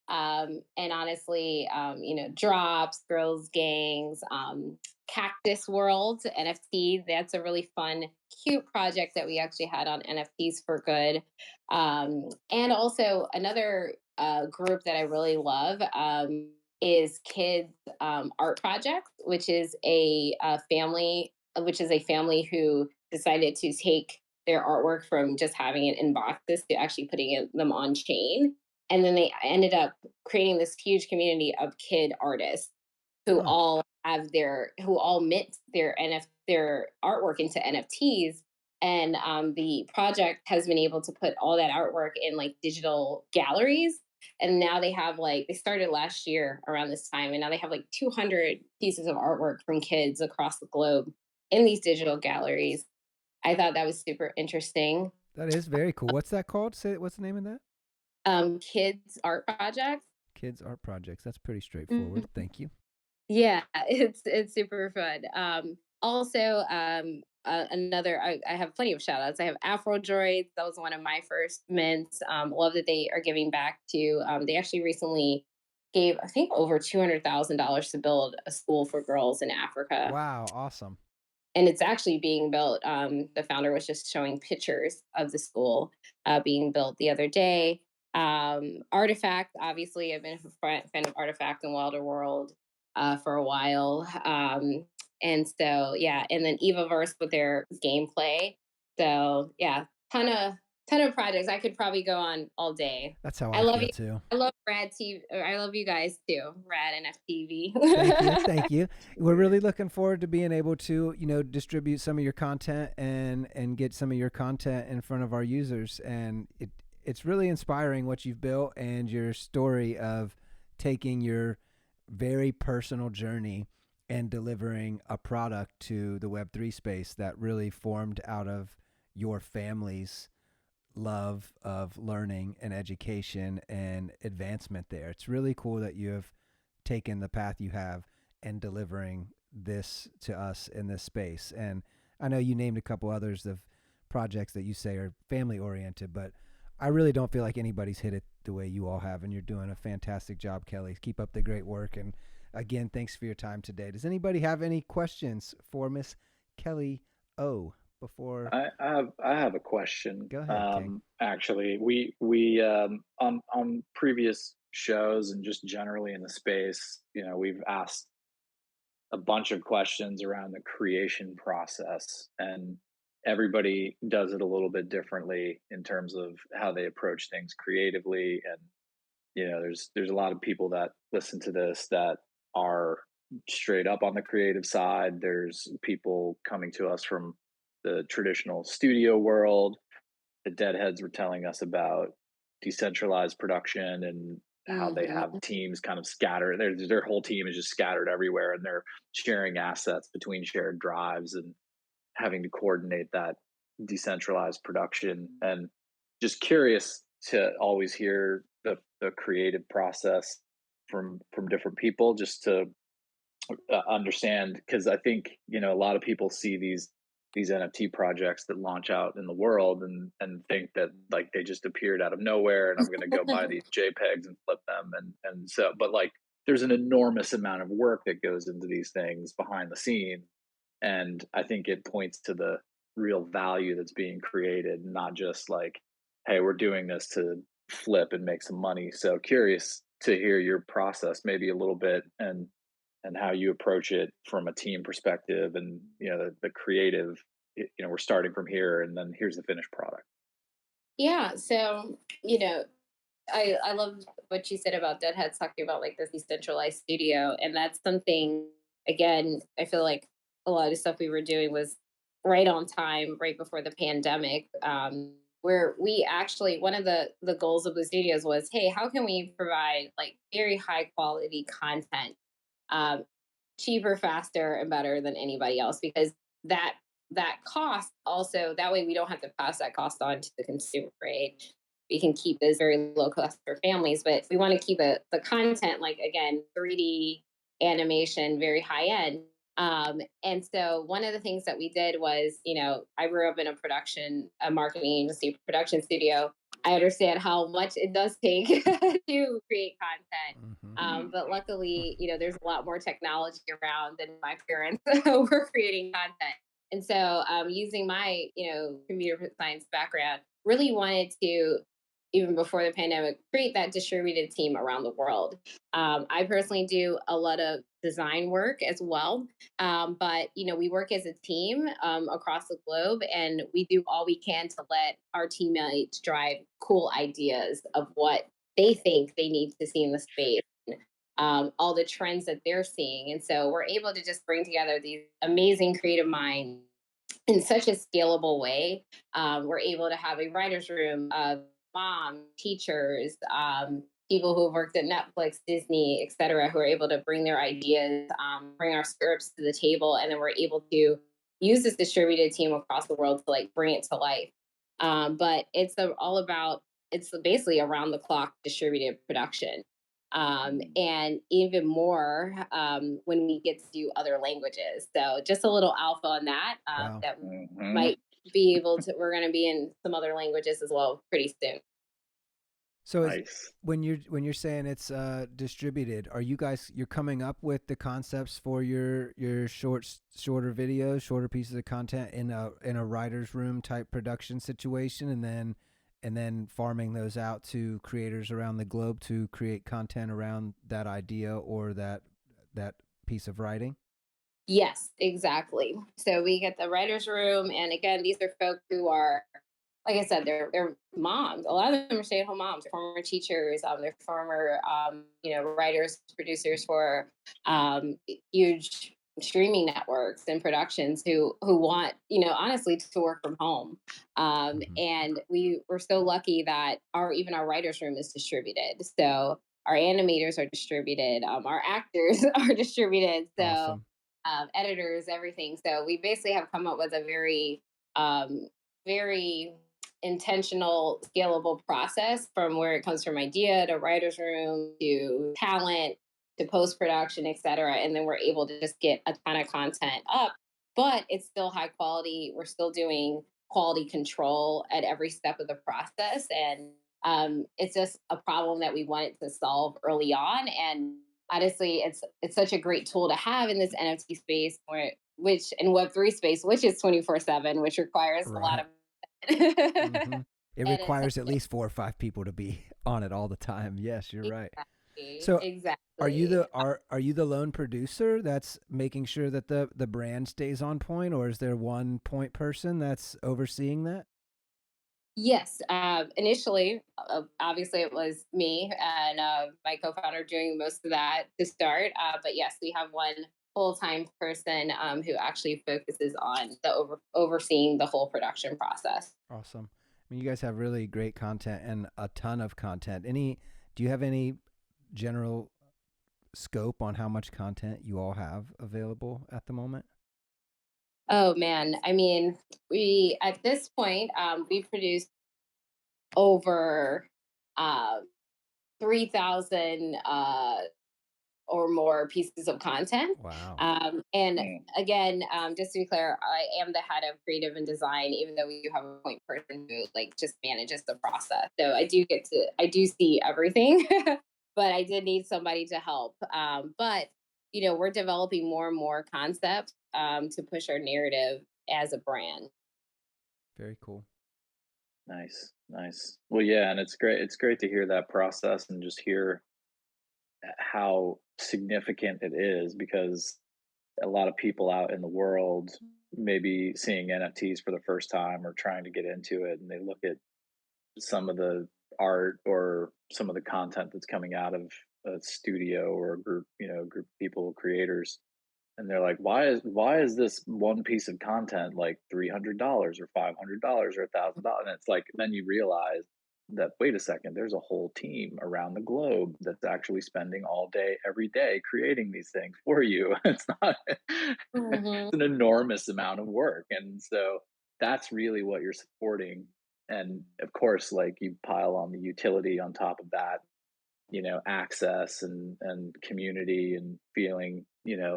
Speaker 2: And honestly, drops, girls, gangs, Cactus World, NFT. That's a really fun, cute project that we actually had on NFTs for good. And also another group that I really love is Kids Art Project, which is a family who decided to take their artwork from just having it in boxes to actually them on chain, and then they ended up creating this huge community of kid artists who
Speaker 1: Huh.
Speaker 2: all mint their artwork into NFTs. And the project has been able to put all that artwork in like digital galleries. And now they started last year around this time, and now they have like 200 pieces of artwork from kids across the globe in these digital galleries. I thought that was super interesting.
Speaker 1: That is very cool. What's that called? Say, what's the name of that?
Speaker 2: Kids art projects.
Speaker 1: Kids Art Projects. That's pretty straightforward. Thank you.
Speaker 2: Yeah, it's super fun. Also, another I have plenty of shout outs. I have Afro Droids. That was one of my first mints. Love that they are giving back to. They actually recently gave I think over $200,000 to build a school for girls in Africa,
Speaker 1: Wow, awesome.
Speaker 2: and it's actually being built. The founder was just showing pictures of the school being built the other day. Artifact, obviously, I've been a fan of Artifact and Wilder World for a while. And so, yeah, and then Evaverse with their gameplay. So, yeah, ton of projects. I could probably go on all day.
Speaker 1: That's how
Speaker 2: I
Speaker 1: I
Speaker 2: love
Speaker 1: feel
Speaker 2: you.
Speaker 1: too.
Speaker 2: I love Rad TV. I love you guys too. Rad and
Speaker 1: Thank you.
Speaker 2: FTV.
Speaker 1: Thank you. We're really looking forward to being able to, distribute some of your content and get some of your content in front of our users. And it's really inspiring what you've built and your story of taking your very personal journey and delivering a product to the Web3 space that really formed out of your family's love of learning and education and advancement there. It's really cool that you have taken the path you have and delivering this to us in this space. And I know you named a couple others of projects that you say are family oriented, but I really don't feel like anybody's hit it the way you all have, and you're doing a fantastic job, Kelley. Keep up the great work, and again, thanks for your time today. Does anybody have any questions for Miss Kelley O before?
Speaker 3: I have a question.
Speaker 1: Go ahead, King.
Speaker 3: Actually, we on previous shows and just generally in the space, we've asked a bunch of questions around the creation process, and everybody does it a little bit differently in terms of how they approach things creatively. And there's a lot of people that listen to this that are straight up on the creative side. There's people coming to us from the traditional studio world. The Deadheads were telling us about decentralized production and how they have
Speaker 2: Mhm.
Speaker 3: teams kind of scattered. Their whole team is just scattered everywhere, and they're sharing assets between shared drives and having to coordinate that decentralized production. And just curious to always hear the creative process from different people, just to understand, because I think a lot of people see these NFT projects that launch out in the world and think that like they just appeared out of nowhere, and I'm going to go buy these JPEGs and flip them, and so, but like there's an enormous amount of work that goes into these things behind the scenes, and I think it points to the real value that's being created, not just like, hey, we're doing this to flip and make some money. So curious to hear your process maybe a little bit, and how you approach it from a team perspective, and the creative, we're starting from here and then here's the finished product.
Speaker 2: Yeah. So, you know, I love what you said about Deadheads talking about like this decentralized studio. And that's something, again, I feel like a lot of stuff we were doing was right on time, right before the pandemic. Where we actually, one of the goals of the studios was, hey, how can we provide like very high quality content, um, cheaper, faster, and better than anybody else? Because that that cost also, that way we don't have to pass that cost on to the consumer, right? We can keep this very low cost for families, but we want to keep the content, like again, 3D animation, very high end. And so one of the things that we did was, I grew up in a marketing agency, production studio. I understand how much it does take to create content.
Speaker 1: Hmm.
Speaker 2: But luckily, there's a lot more technology around than my parents were creating content. And so, using my, computer science background, really wanted to, even before the pandemic, create that distributed team around the world. I personally do a lot of design work as well, but we work as a team across the globe, and we do all we can to let our teammates drive cool ideas of what they think they need to see in the space. All the trends that they're seeing. And so we're able to just bring together these amazing creative minds in such a scalable way. We're able to have a writer's room of moms, teachers, people who have worked at Netflix, Disney, et cetera, who are able to bring their ideas, bring our scripts to the table, and then we're able to use this distributed team across the world to like bring it to life. But all about, it's basically around the clock distributed production. And even more when we get to do other languages. So just a little alpha on that,
Speaker 1: Wow.
Speaker 2: that
Speaker 3: Hmm.
Speaker 2: might be able to, we're going to be in some other languages as well pretty soon.
Speaker 1: So is
Speaker 3: Nice.
Speaker 1: when you're saying it's distributed, are you're coming up with the concepts for your shorter videos, shorter pieces of content in a writer's room type production situation, and then farming those out to creators around the globe to create content around that idea or that piece of writing?
Speaker 2: Yes, exactly. So we get the writer's room. And again, these are folks who are, like I said, they're moms. A lot of them are stay-at-home moms, former teachers, they're former writers, producers for huge streaming networks and productions who want, honestly, to work from home.
Speaker 1: Hmm.
Speaker 2: And we're so lucky that our writers room is distributed. So our animators are distributed, our actors are distributed. So
Speaker 1: Awesome.
Speaker 2: editors, everything. So we basically have come up with a very intentional, scalable process from where it comes from idea to writer's room to talent to post production, et cetera. And then we're able to just get a ton of content up, but it's still high quality. We're still doing quality control at every step of the process. And it's just a problem that we wanted to solve early on. And honestly, it's such a great tool to have in this NFT space, which in Web3 space, which is 24/7, which requires a lot
Speaker 1: Right.
Speaker 2: of
Speaker 1: Hmm. It
Speaker 2: edits.
Speaker 1: requires at least 4 or 5 people to be on it all the time. Yes, you're right.
Speaker 2: Exactly,
Speaker 1: So are you
Speaker 2: exactly.
Speaker 1: the are you the lone producer that's making sure that the brand stays on point, or is there one point person that's overseeing that?
Speaker 2: Yes, initially, obviously, it was me and my co-founder doing most of that to start. But yes, we have one full-time person who actually focuses on the overseeing the whole production process.
Speaker 1: Awesome. I mean, you guys have really great content and a ton of content. Do you have any general scope on how much content you all have available at the moment?
Speaker 2: Oh man, I mean, we at this point we produced over uh, 3,000 or more pieces of content.
Speaker 1: Wow.
Speaker 2: And
Speaker 3: Mm.
Speaker 2: again, just to be clear, I am the head of creative and design, even though we do have a point person who like just manages the process. So I do see everything, but I did need somebody to help. But we're developing more and more concepts to push our narrative as a brand.
Speaker 1: Very cool.
Speaker 3: Nice, nice. Well, yeah, and it's great. It's great to hear that process and just hear how significant it is because a lot of people out in the world maybe seeing NFTs for the first time or trying to get into it, and they look at some of the art or some of the content that's coming out of a studio or a group, group of people, creators, and they're like, why is this one piece of content like $300 or $500 or $1,000? And it's like then you realize that wait a second, there's a whole team around the globe that's actually spending all day every day creating these things for you. It's not
Speaker 2: Hmm.
Speaker 3: it's an enormous amount of work, and so that's really what you're supporting. And of course, like you pile on the utility on top of that, access and community and feeling,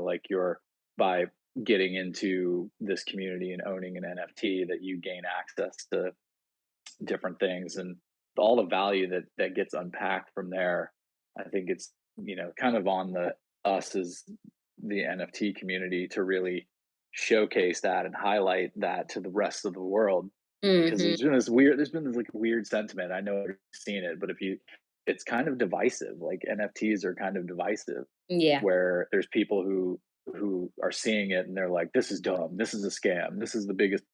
Speaker 3: like you're by getting into this community and owning an NFT that you gain access to different things and all the value that gets unpacked from there. I think it's, kind of on the us as the NFT community to really showcase that and highlight that to the rest of the world because
Speaker 2: Hmm.
Speaker 3: there's been this like weird sentiment. I know you've seen it, but it's kind of divisive. Like NFTs are kind of divisive,
Speaker 2: Yeah.
Speaker 3: where there's people who are seeing it and they're like, "This is dumb. This is a scam. This is the biggest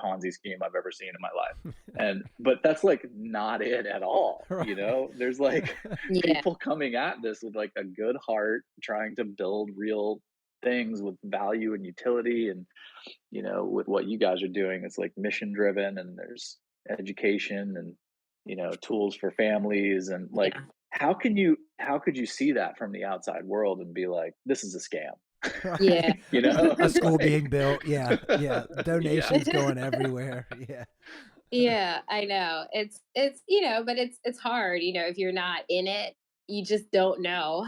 Speaker 3: Ponzi scheme I've ever seen in my life." And but that's like not it at all.
Speaker 1: Right.
Speaker 3: There's like
Speaker 2: Yeah.
Speaker 3: people coming at this with like a good heart, trying to build real things with value and utility and with what you guys are doing, it's like mission driven and there's education and, tools for families and like,
Speaker 2: Yeah.
Speaker 3: how could you see that from the outside world and be like, this is a scam?
Speaker 2: Yeah.
Speaker 1: Right. A
Speaker 3: It's
Speaker 1: school
Speaker 3: like,
Speaker 1: being built. Yeah. Yeah.
Speaker 3: yeah,
Speaker 1: Donations going everywhere. Yeah.
Speaker 2: Yeah, I know. It's but it's hard, if you're not in it, you just don't know.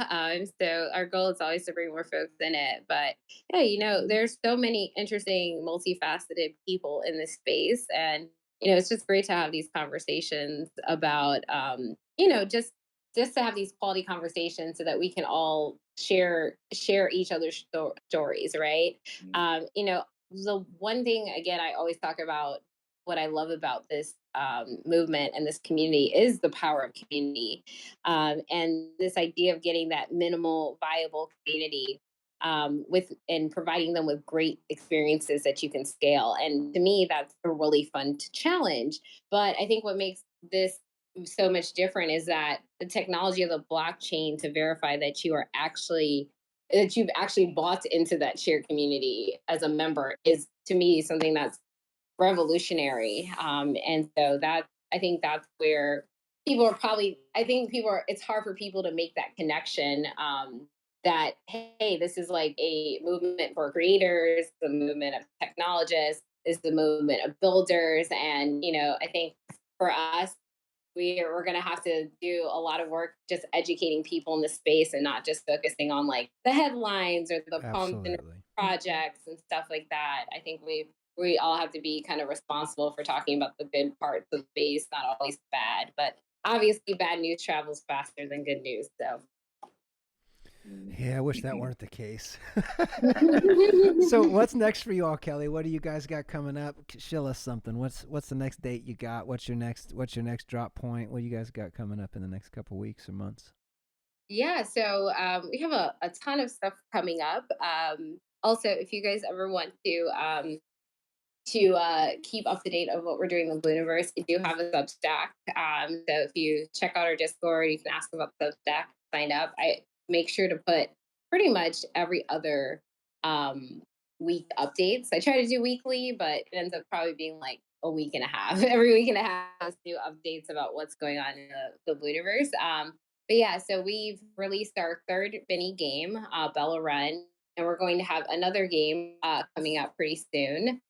Speaker 2: So our goal is always to bring more folks in it. But yeah, there's so many interesting, multifaceted people in this space. And, it's just great to have these conversations about just to have these quality conversations so that we can all share each other's stories, right?
Speaker 3: mm,
Speaker 2: The one thing again I always talk about what I love about this movement and this community is the power of community, and this idea of getting that minimal viable community with and providing them with great experiences that you can scale. And to me, that's a really fun to challenge. But I think what makes this so much different is that the technology of the blockchain to verify that you've actually bought into that shared community as a member is to me something that's revolutionary. And so I think that's where I think it's hard for people to make that connection. That, hey, this is like a movement for creators, the movement of technologists, is the movement of builders. And, I think for us, we're going to have to do a lot of work just educating people in the space and not just focusing on like the headlines or the pump and
Speaker 1: Absolutely.
Speaker 2: projects and stuff like that. I think we all have to be kind of responsible for talking about the good parts of the space, not always bad, but obviously bad news travels faster than good news. So
Speaker 3: mm.
Speaker 1: Yeah, I wish that weren't the case. So, what's next for you all, Kelly? What do you guys got coming up? Shill us something. What's the next date you got? What's your next drop point? What do you guys got coming up in the next couple weeks or months?
Speaker 2: yeah, so we have a ton of stuff coming up. Also, if you guys ever want to keep up to date of what we're doing in the Universe, we do have a Substack. So if you check out our Discord, you can ask about Substack, sign up. I make sure to put pretty much every other week updates. I try to do weekly, but it ends up probably being like a week and a half. Every week and a half, new updates about what's going on in the Universe. But yeah, so we've released our third mini game, Bella Run, and we're going to have another game coming out pretty soon.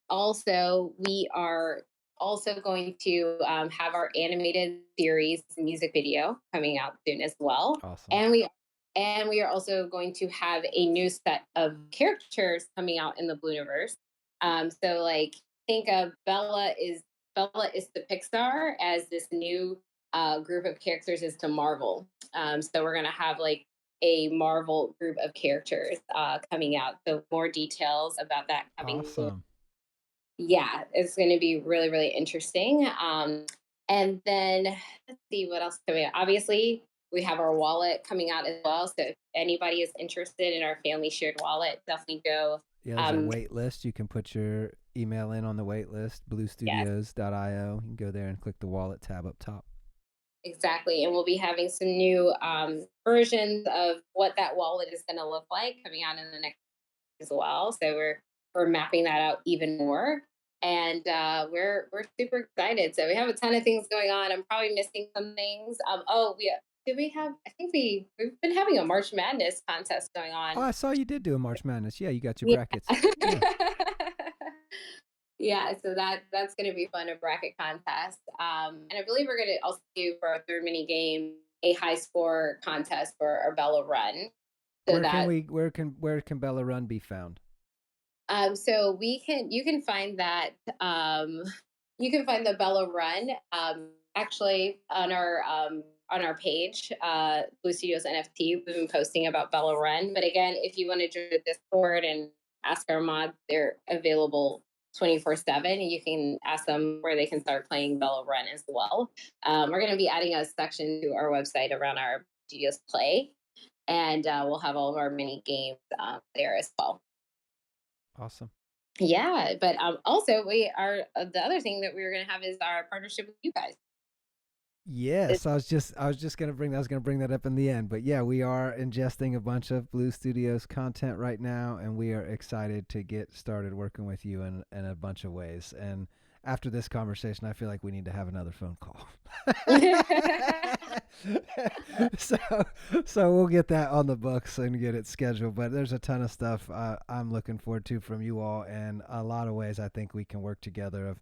Speaker 2: Also, we are also going to have our animated series music video coming out soon as well,
Speaker 1: Awesome.
Speaker 2: and we are also going to have a new set of characters coming out in the Blueverse. So like think of Bella is to Pixar as this new group of characters is to Marvel. So we're gonna have like a Marvel group of characters coming out. So more details about that coming soon.
Speaker 1: Awesome.
Speaker 2: yeah, it's going to be really, really interesting. And then let's see what else is coming out. Obviously, we have our wallet coming out as well. So if anybody is interested in our family shared wallet, definitely go.
Speaker 1: Yeah, there's a wait list. You can put your email in on the wait list,
Speaker 2: Yes,
Speaker 1: BlueStudios.io. You can go there and click the wallet tab up top.
Speaker 2: exactly. And we'll be having some new versions of what that wallet is going to look like coming out in the next as well. So we're mapping that out even more, and we're super excited. So we have a ton of things going on. I'm probably missing some things. Oh, we did we have? I think we've been having a March Madness contest going
Speaker 1: Oh,
Speaker 2: on.
Speaker 1: I saw you did do a March Madness. Yeah, you got your
Speaker 2: Yeah.
Speaker 1: brackets. Yeah.
Speaker 2: Yeah, so that's going to be fun, a bracket contest. And I believe we're going to also do for our third mini game a high score contest for our Bella Run. So that
Speaker 1: Where can Bella Run be found?
Speaker 2: So you can find that you can find the Bella Run actually on our page, Blue Studios NFT. We've been posting about Bella Run. But again, if you want to join the Discord and ask our mods, they're available 24/7. You can ask them where they can start playing Bella Run as well. We're going to be adding a section to our website around our Studios Play, and we'll have all of our mini games there as well.
Speaker 1: Awesome.
Speaker 2: Yeah, but also we are the other thing that we were going to have is our partnership with you guys.
Speaker 1: Yes, I was just gonna bring that up in the end, but yeah, we are ingesting a bunch of Blue Studios content right now, and we are excited to get started working with you in a bunch of ways. And after this conversation, I feel like we need to have another phone call. so so we'll get that on the books and get it scheduled. But there's a ton of stuff I'm looking forward to from you all, and a lot of ways I think we can work together of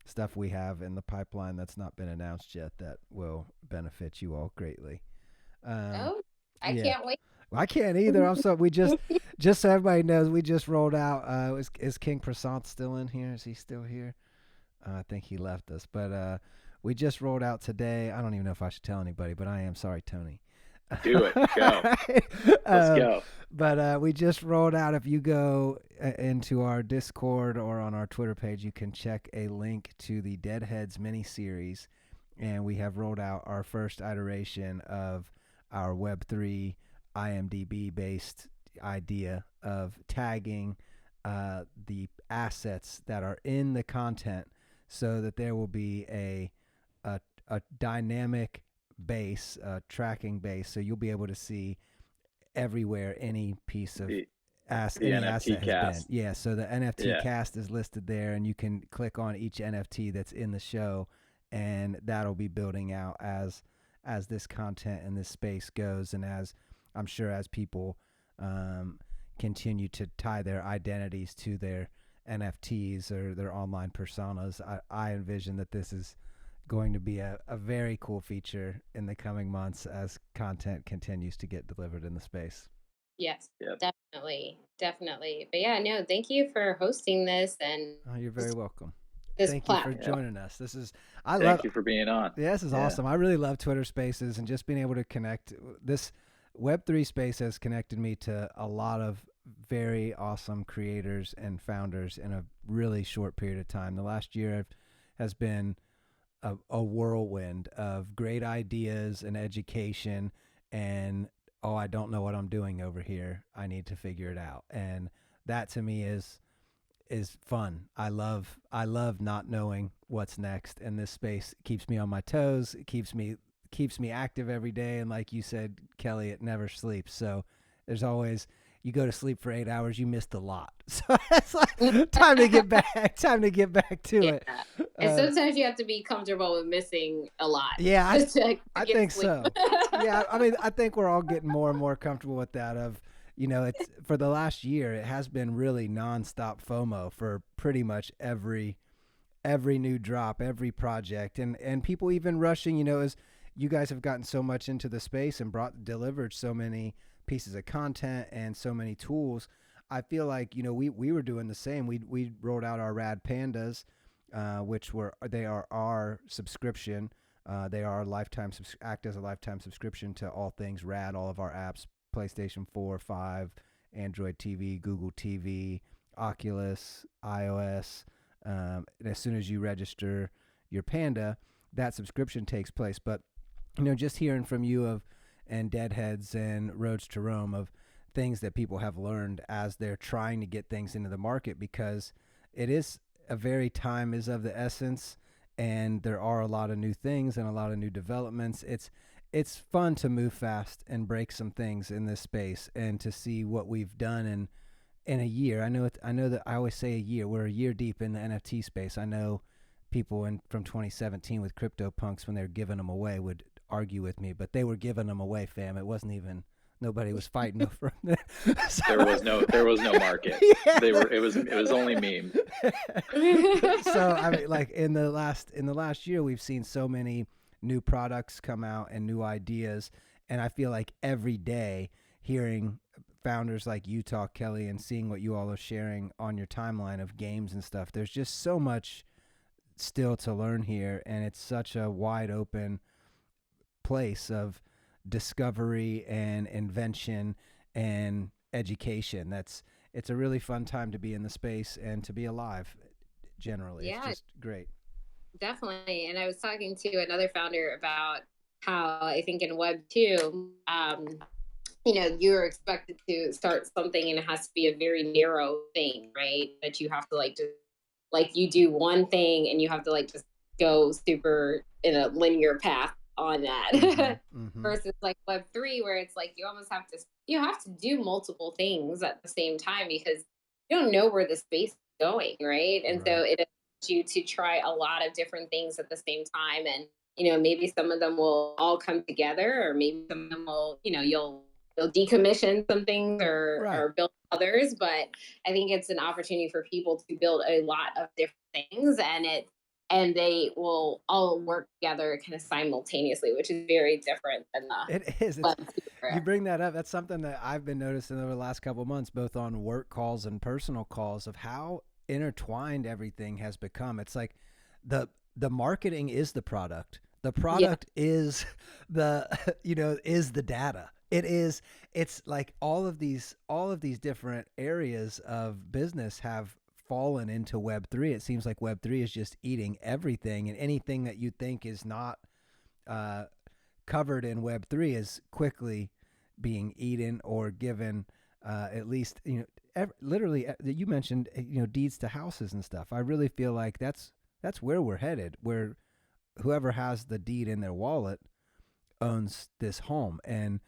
Speaker 1: stuff we have in the pipeline that's not been announced yet that will benefit you all greatly.
Speaker 2: Oh, I
Speaker 1: Yeah.
Speaker 2: can't wait.
Speaker 1: Well, I can't either. I'm so we just so everybody knows, we just rolled out. Is King Prasant still in here? Is he still here? I think he left us, but we just rolled out today. I don't even know if I should tell anybody, but I am sorry, Tony.
Speaker 3: Do it. Go. Let's go.
Speaker 1: But we just rolled out. If you go into our Discord or on our Twitter page, you can check a link to the Deadheads mini-series, and we have rolled out our first iteration of our Web3 IMDb-based idea of tagging the assets that are in the content, so that there will be a dynamic base, tracking base, so you'll be able to see everywhere any piece of
Speaker 3: The
Speaker 1: any
Speaker 3: NFT
Speaker 1: asset has
Speaker 3: cast.
Speaker 1: been. Yeah, so the NFT
Speaker 3: Yeah.
Speaker 1: cast is listed there, and you can click on each NFT that's in the show, and that'll be building out as this content and this space goes, and as I'm sure as people continue to tie their identities to their NFTs or their online personas, I envision that this is going to be a very cool feature in the coming months as content continues to get delivered in the space.
Speaker 2: Yes,
Speaker 3: Yep.
Speaker 2: definitely. But yeah, no, thank you for hosting this and
Speaker 1: Oh, you're very welcome.
Speaker 2: this
Speaker 1: Thank you for
Speaker 2: platform.
Speaker 1: joining us. This is
Speaker 3: Thank you for being on.
Speaker 1: Yeah, this is awesome. I really love Twitter Spaces and just being able to connect. This Web3 space has connected me to a lot of very awesome creators and founders in a really short period of time. The last year has been a whirlwind of great ideas and education, and I don't know what I'm doing over here. I need to figure it out. And that to me is fun. I love not knowing what's next, and this space keeps me on my toes. It keeps me active every day, and like you said, Kelley, it never sleeps. So there's always, you go to sleep for 8 hours, you missed a lot. So it's like time to get back to it.
Speaker 2: And sometimes you have to be comfortable with missing a lot.
Speaker 1: Yeah, I think
Speaker 2: sleep.
Speaker 1: so. Yeah, I mean, I think we're all getting more and more comfortable with that. Of, it's for the last year, it has been really nonstop FOMO for pretty much every new drop, every project, and people even rushing. As you guys have gotten so much into the space and delivered so many pieces of content and so many tools, I feel like we were doing the same. We rolled out our Rad Pandas, which they are our subscription. They are act as a lifetime subscription to all things Rad, all of our apps, PlayStation 4, 5, Android TV, Google TV, Oculus, iOS, And as soon as you register your Panda, that subscription takes place. But just hearing from you and Deadheads and Roads to Rome of things that people have learned as they're trying to get things into the market, because it is a very time is of the essence, and there are a lot of new things and a lot of new developments. It's fun to move fast and break some things in this space, and to see what we've done in a year. I know that I always say a year. We're a year deep in the NFT space. I know people from 2017 with CryptoPunks, when they were giving them away, would argue with me, but they were giving them away, fam. It wasn't even, nobody was fighting over them.
Speaker 3: So, there was no market.
Speaker 1: Yeah.
Speaker 3: It was only meme.
Speaker 1: So I mean, like in the last year, we've seen so many new products come out and new ideas, and I feel like every day hearing founders like you talk, Kelley, and seeing what you all are sharing on your timeline of games and stuff, there's just so much still to learn here, and it's such a wide open place of discovery and invention and education. It's a really fun time to be in the space and to be alive generally.
Speaker 2: Yeah,
Speaker 1: it's just great.
Speaker 2: definitely. And I was talking to another founder about how I think in Web 2, you're expected to start something and it has to be a very narrow thing, right? That you have to you do one thing and you have to just go super in a linear path on that. Versus like Web 3, where it's like you almost have to do multiple things at the same time, because you don't know where the space is going, right? And so it allows you to try a lot of different things at the same time. And maybe some of them will all come together, or maybe some of them will, you'll decommission some things or build others. But I think it's an opportunity for people to build a lot of different things, and they will all work together kind of simultaneously, which is very different than the
Speaker 1: It is. You bring that up. That's something that I've been noticing over the last couple of months, both on work calls and personal calls, of how intertwined everything has become. It's like the marketing is the product. The product is is the data. It's like all of these different areas of business have fallen into Web3. It seems like Web3 is just eating everything, and anything that you think is not covered in Web3 is quickly being eaten or given. At least literally, you mentioned deeds to houses and stuff. I really feel like that's where we're headed, where whoever has the deed in their wallet owns this home. And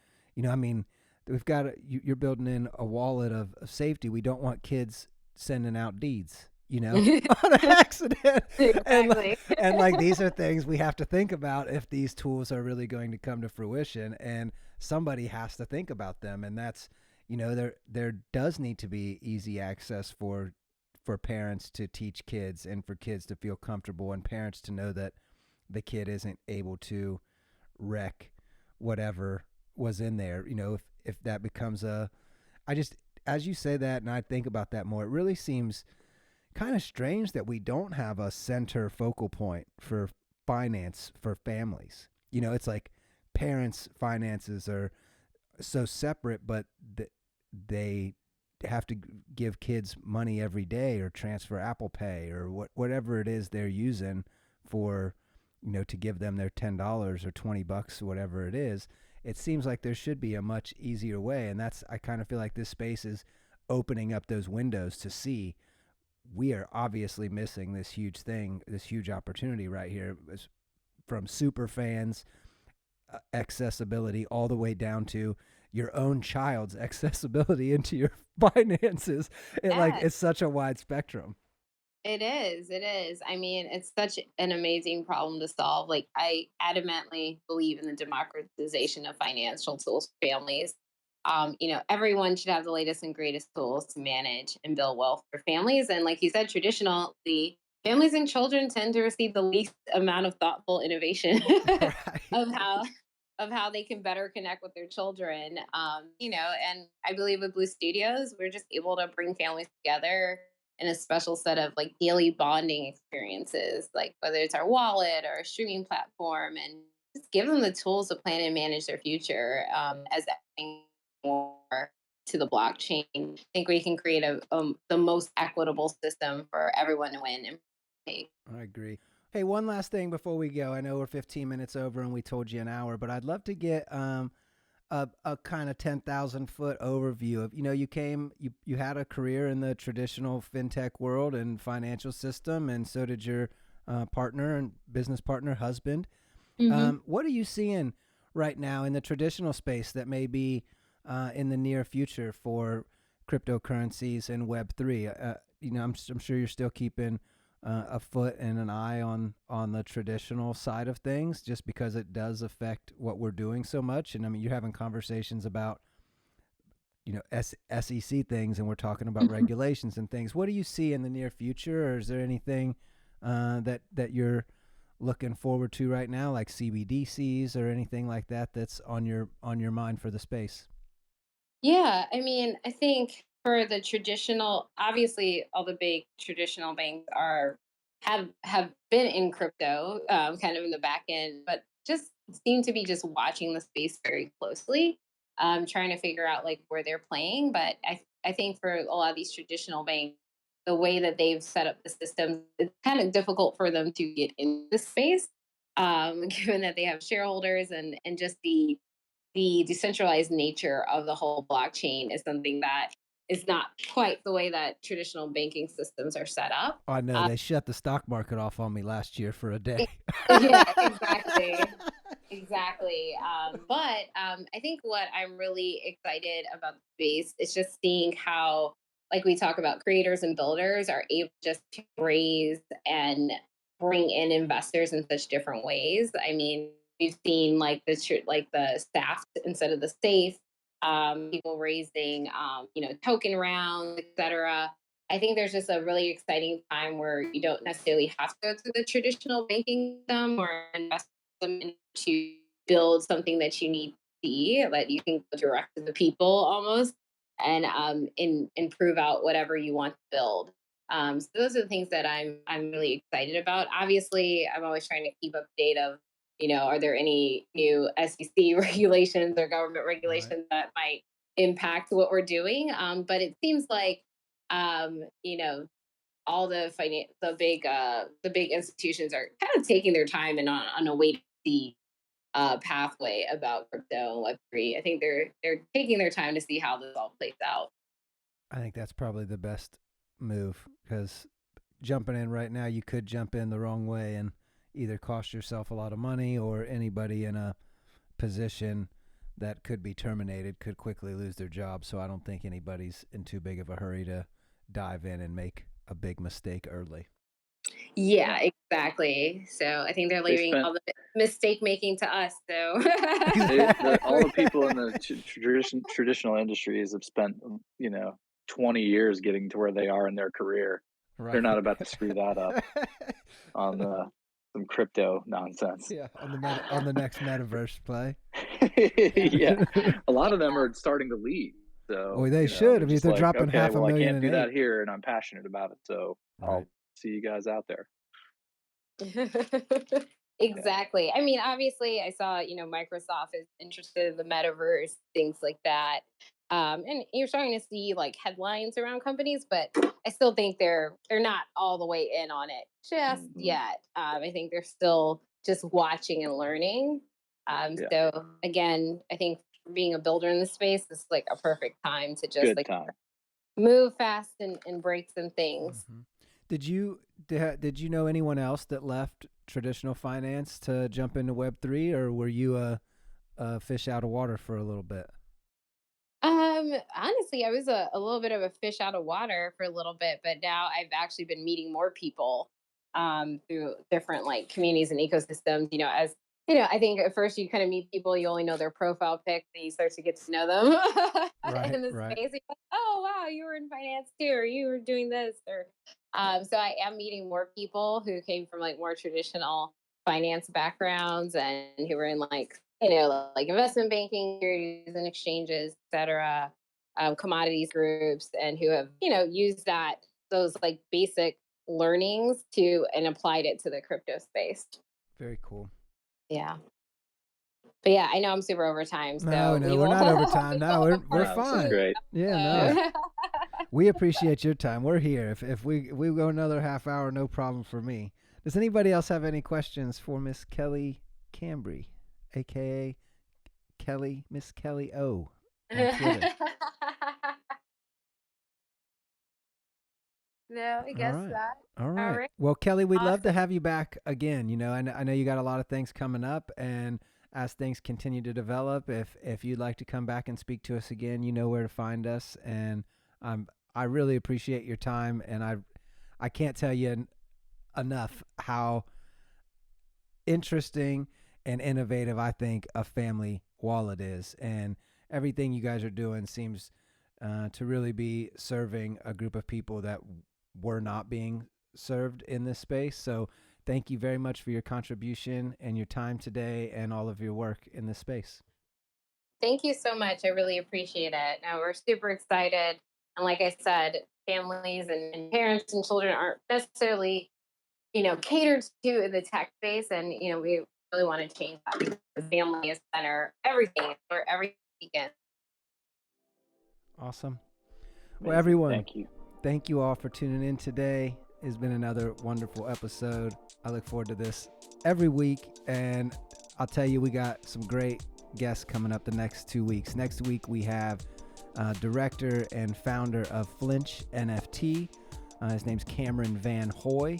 Speaker 1: I mean, we've got you're building in a wallet of safety. We don't want kids sending out deeds, on an accident.
Speaker 2: Exactly.
Speaker 1: And like these are things we have to think about if these tools are really going to come to fruition, and somebody has to think about them. And that's, there does need to be easy access for parents to teach kids, and for kids to feel comfortable, and parents to know that the kid isn't able to wreck whatever was in there. If that becomes as you say that, and I think about that more, it really seems kind of strange that we don't have a center focal point for finance for families. It's like parents' finances are so separate, but they have to give kids money every day, or transfer Apple Pay, or whatever it is they're using for, to give them their $10 or $20, whatever it is. It seems like there should be a much easier way. And I kind of feel like this space is opening up those windows to see we are obviously missing this huge thing, this huge opportunity right here, from super fans, accessibility, all the way down to your own child's accessibility into your finances. It's such a wide spectrum.
Speaker 2: It is. It is. I mean, it's such an amazing problem to solve. Like, I adamantly believe in the democratization of financial tools for families. Everyone should have the latest and greatest tools to manage and build wealth for families. And like you said, traditionally, families and children tend to receive the least amount of thoughtful innovation of how they can better connect with their children. And I believe with BlueStudios, we're just able to bring families together in a special set of daily bonding experiences, like whether it's our wallet or a streaming platform, and just give them the tools to plan and manage their future as more to the blockchain. I think we can create the most equitable system for everyone to win and participate.
Speaker 1: I agree. Hey, one last thing before we go. I know we're 15 minutes over and we told you an hour, but I'd love to get a kind of 10,000 foot overview of, you had a career in the traditional fintech world and financial system, and so did your partner and business partner, husband. What are you seeing right now in the traditional space that may be in the near future for cryptocurrencies and Web3? I'm sure you're still keeping a foot and an eye on the traditional side of things, just because it does affect what we're doing so much. And I mean, you're having conversations about, SEC things, and we're talking about regulations and things. What do you see in the near future, or is there anything that you're looking forward to right now, like CBDCs or anything like that that's on your mind for the space?
Speaker 2: Yeah, I mean, I think for the traditional, obviously, all the big traditional banks have been in crypto, kind of in the back end, but just seem to be just watching the space very closely, trying to figure out like where they're playing. But I think for a lot of these traditional banks, the way that they've set up the system, it's kind of difficult for them to get in the space, given that they have shareholders and just the decentralized nature of the whole blockchain is something that is not quite the way that traditional banking systems are set up.
Speaker 1: I know they shut the stock market off on me last year for a day.
Speaker 2: Yeah, exactly. Exactly. But I think what I'm really excited about the space is just seeing how, like we talk about, creators and builders are able just to raise and bring in investors in such different ways. I mean, we've seen like like the staff instead of the safe, people raising, token rounds, etc. I think there's just a really exciting time where you don't necessarily have to go through the traditional banking system or invest them to build something that you need to see, that you can go direct to the people almost, and improve out whatever you want to build. So those are the things that I'm really excited about. Obviously, I'm always trying to keep up to date of, are there any new SEC regulations or government
Speaker 1: Right.
Speaker 2: regulations that might impact what we're doing. But it seems like, um, you know, all the big institutions are kind of taking their time and on a wait to see pathway about crypto and Web3. I think they're taking their time to see how this all plays out.
Speaker 1: I think that's probably the best move, because jumping in right now, you could jump in the wrong way and either cost yourself a lot of money, or anybody in a position that could be terminated could quickly lose their job. So I don't think anybody's in too big of a hurry to dive in and make a big mistake early.
Speaker 2: Yeah, exactly. So I think they're
Speaker 3: They
Speaker 2: leaving
Speaker 3: spent
Speaker 2: all the mistake making to us. So
Speaker 3: all the people in the traditional industries have spent 20 years getting to where they are in their career. They're
Speaker 1: Right.
Speaker 3: not about to screw that up on some crypto nonsense.
Speaker 1: Yeah, on the next metaverse play.
Speaker 3: Yeah, a lot of them are starting to leave.
Speaker 1: Well,
Speaker 3: So,
Speaker 1: they should.
Speaker 3: they're
Speaker 1: I mean, if
Speaker 3: just
Speaker 1: they're
Speaker 3: like,
Speaker 1: dropping
Speaker 3: okay,
Speaker 1: half a
Speaker 3: well, I
Speaker 1: million
Speaker 3: can't
Speaker 1: an
Speaker 3: do that
Speaker 1: ape.
Speaker 3: here and I'm passionate about it. So
Speaker 1: Right.
Speaker 3: I'll see you guys out there. Yeah.
Speaker 2: Exactly. I mean, obviously, I saw, Microsoft is interested in the metaverse, things like that. And you're starting to see like headlines around companies, but I still think they're not all the way in on it just
Speaker 3: Hmm.
Speaker 2: yet. I think they're still just watching and learning.
Speaker 3: Yeah.
Speaker 2: So again, I think being a builder in the space is like a perfect time to just
Speaker 3: Good
Speaker 2: like
Speaker 3: time.
Speaker 2: move fast and break some things.
Speaker 1: Mhm. Did you know anyone else that left traditional finance to jump into Web3, or were you a fish out of water for a little bit?
Speaker 2: Honestly, I was a little bit of a fish out of water for a little bit, but now I've actually been meeting more people through different like communities and ecosystems. As I think at first you kind of meet people, you only know their profile pic, then you start to get to know them
Speaker 1: Right,
Speaker 2: in the
Speaker 1: right.
Speaker 2: space. You're like, oh wow, you were in finance too, or you were doing this, or so I am meeting more people who came from like more traditional finance backgrounds and who were in like like investment banking, securities and exchanges, etc., commodities groups, and who have used those like basic learnings to and applied it to the crypto space.
Speaker 1: Very cool.
Speaker 2: Yeah. But yeah, I know I'm super over time, so
Speaker 1: No,
Speaker 2: we
Speaker 1: we're
Speaker 2: will
Speaker 1: not over time.
Speaker 2: we
Speaker 1: No,
Speaker 2: will have
Speaker 1: we're
Speaker 2: part
Speaker 3: This is
Speaker 1: fine.
Speaker 2: two.
Speaker 3: great.
Speaker 1: Yeah,
Speaker 3: Yeah.
Speaker 1: no. We appreciate your time. We're here. If we go another half hour, no problem for me. Does anybody else have any questions for Miss Kelley Cambry, aka Kelley, Miss Kelley O on Twitter?
Speaker 2: No, I
Speaker 1: All
Speaker 2: guess
Speaker 1: right.
Speaker 2: not.
Speaker 1: All
Speaker 2: All
Speaker 1: right.
Speaker 2: right.
Speaker 1: Well, Kelley, we'd love to
Speaker 2: Awesome.
Speaker 1: have you back again. I know you got a lot of things coming up, and as things continue to develop, if you'd like to come back and speak to us again, you know where to find us. And I really appreciate your time, and I can't tell you enough how interesting and innovative I think a family wallet is, and everything you guys are doing seems to really be serving a group of people that were not being served in this space. So thank you very much for your contribution and your time today and all of your work in this space.
Speaker 2: Thank you so much. I really appreciate it. Now we're super excited. And like I said, families and parents and children aren't necessarily, catered to in the tech space. And, we really want to change that because the family is center, everything, where everything begins.
Speaker 1: Awesome. Well,
Speaker 3: Amazing.
Speaker 1: everyone,
Speaker 3: Thank you.
Speaker 1: thank you all for tuning in today. It's been another wonderful episode. I look forward to this every week. And I'll tell you, we got some great guests coming up the next 2 weeks. Next week, we have director and founder of Flinch NFT. His name's Cameron Van Hoy.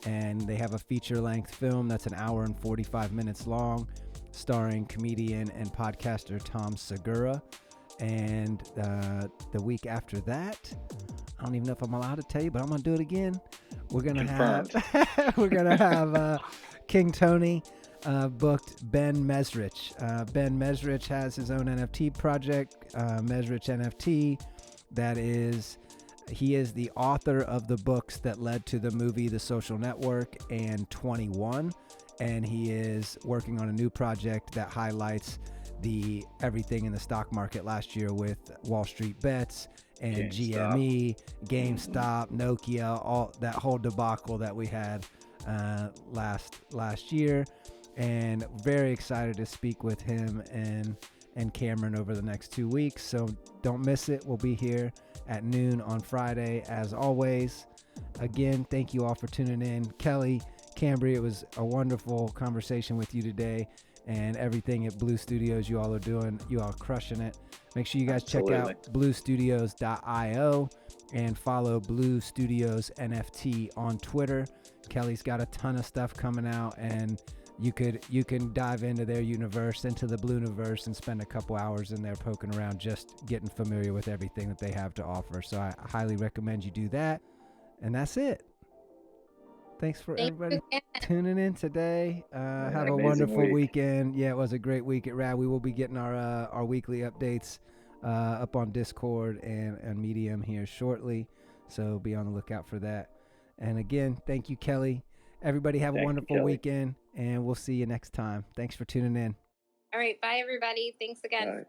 Speaker 1: And they have a feature-length film that's an hour and 45 minutes long, starring comedian and podcaster Tom Segura. And the week after that, I don't even know if I'm allowed to tell you, but I'm gonna do it again. We're gonna have King Tony booked Ben Mesrich. Ben Mesrich has his own NFT project, Mesrich NFT. He is the author of the books that led to the movie The Social Network and 21, and he is working on a new project that highlights everything in the stock market last year with Wall Street Bets and GME, GameStop, Nokia, all that whole debacle that we had last year. And very excited to speak with him and Cameron over the next 2 weeks. So don't miss it. We'll be here at noon on Friday, as always. Again, thank you all for tuning in. Kelley Cambry, it was a wonderful conversation with you today, and everything at Blue Studios you all are doing. You all are crushing it. Make sure you guys check out BlueStudios.io and follow Blue Studios NFT on Twitter. Kelley's got a ton of stuff coming out, and you can dive into their universe, into the Blue-niverse, and spend a couple hours in there poking around, just getting familiar with everything that they have to offer. So I highly recommend you do that. And that's it. Thanks for everybody tuning in today. Have a wonderful weekend. Yeah, it was a great week at RAD. We will be getting our weekly updates up on Discord and Medium here shortly. So be on the lookout for that. And again, thank you, Kelley. Everybody have a wonderful weekend, and we'll see you next time. Thanks for tuning in.
Speaker 2: All right. Bye, everybody. Thanks again.
Speaker 3: Bye.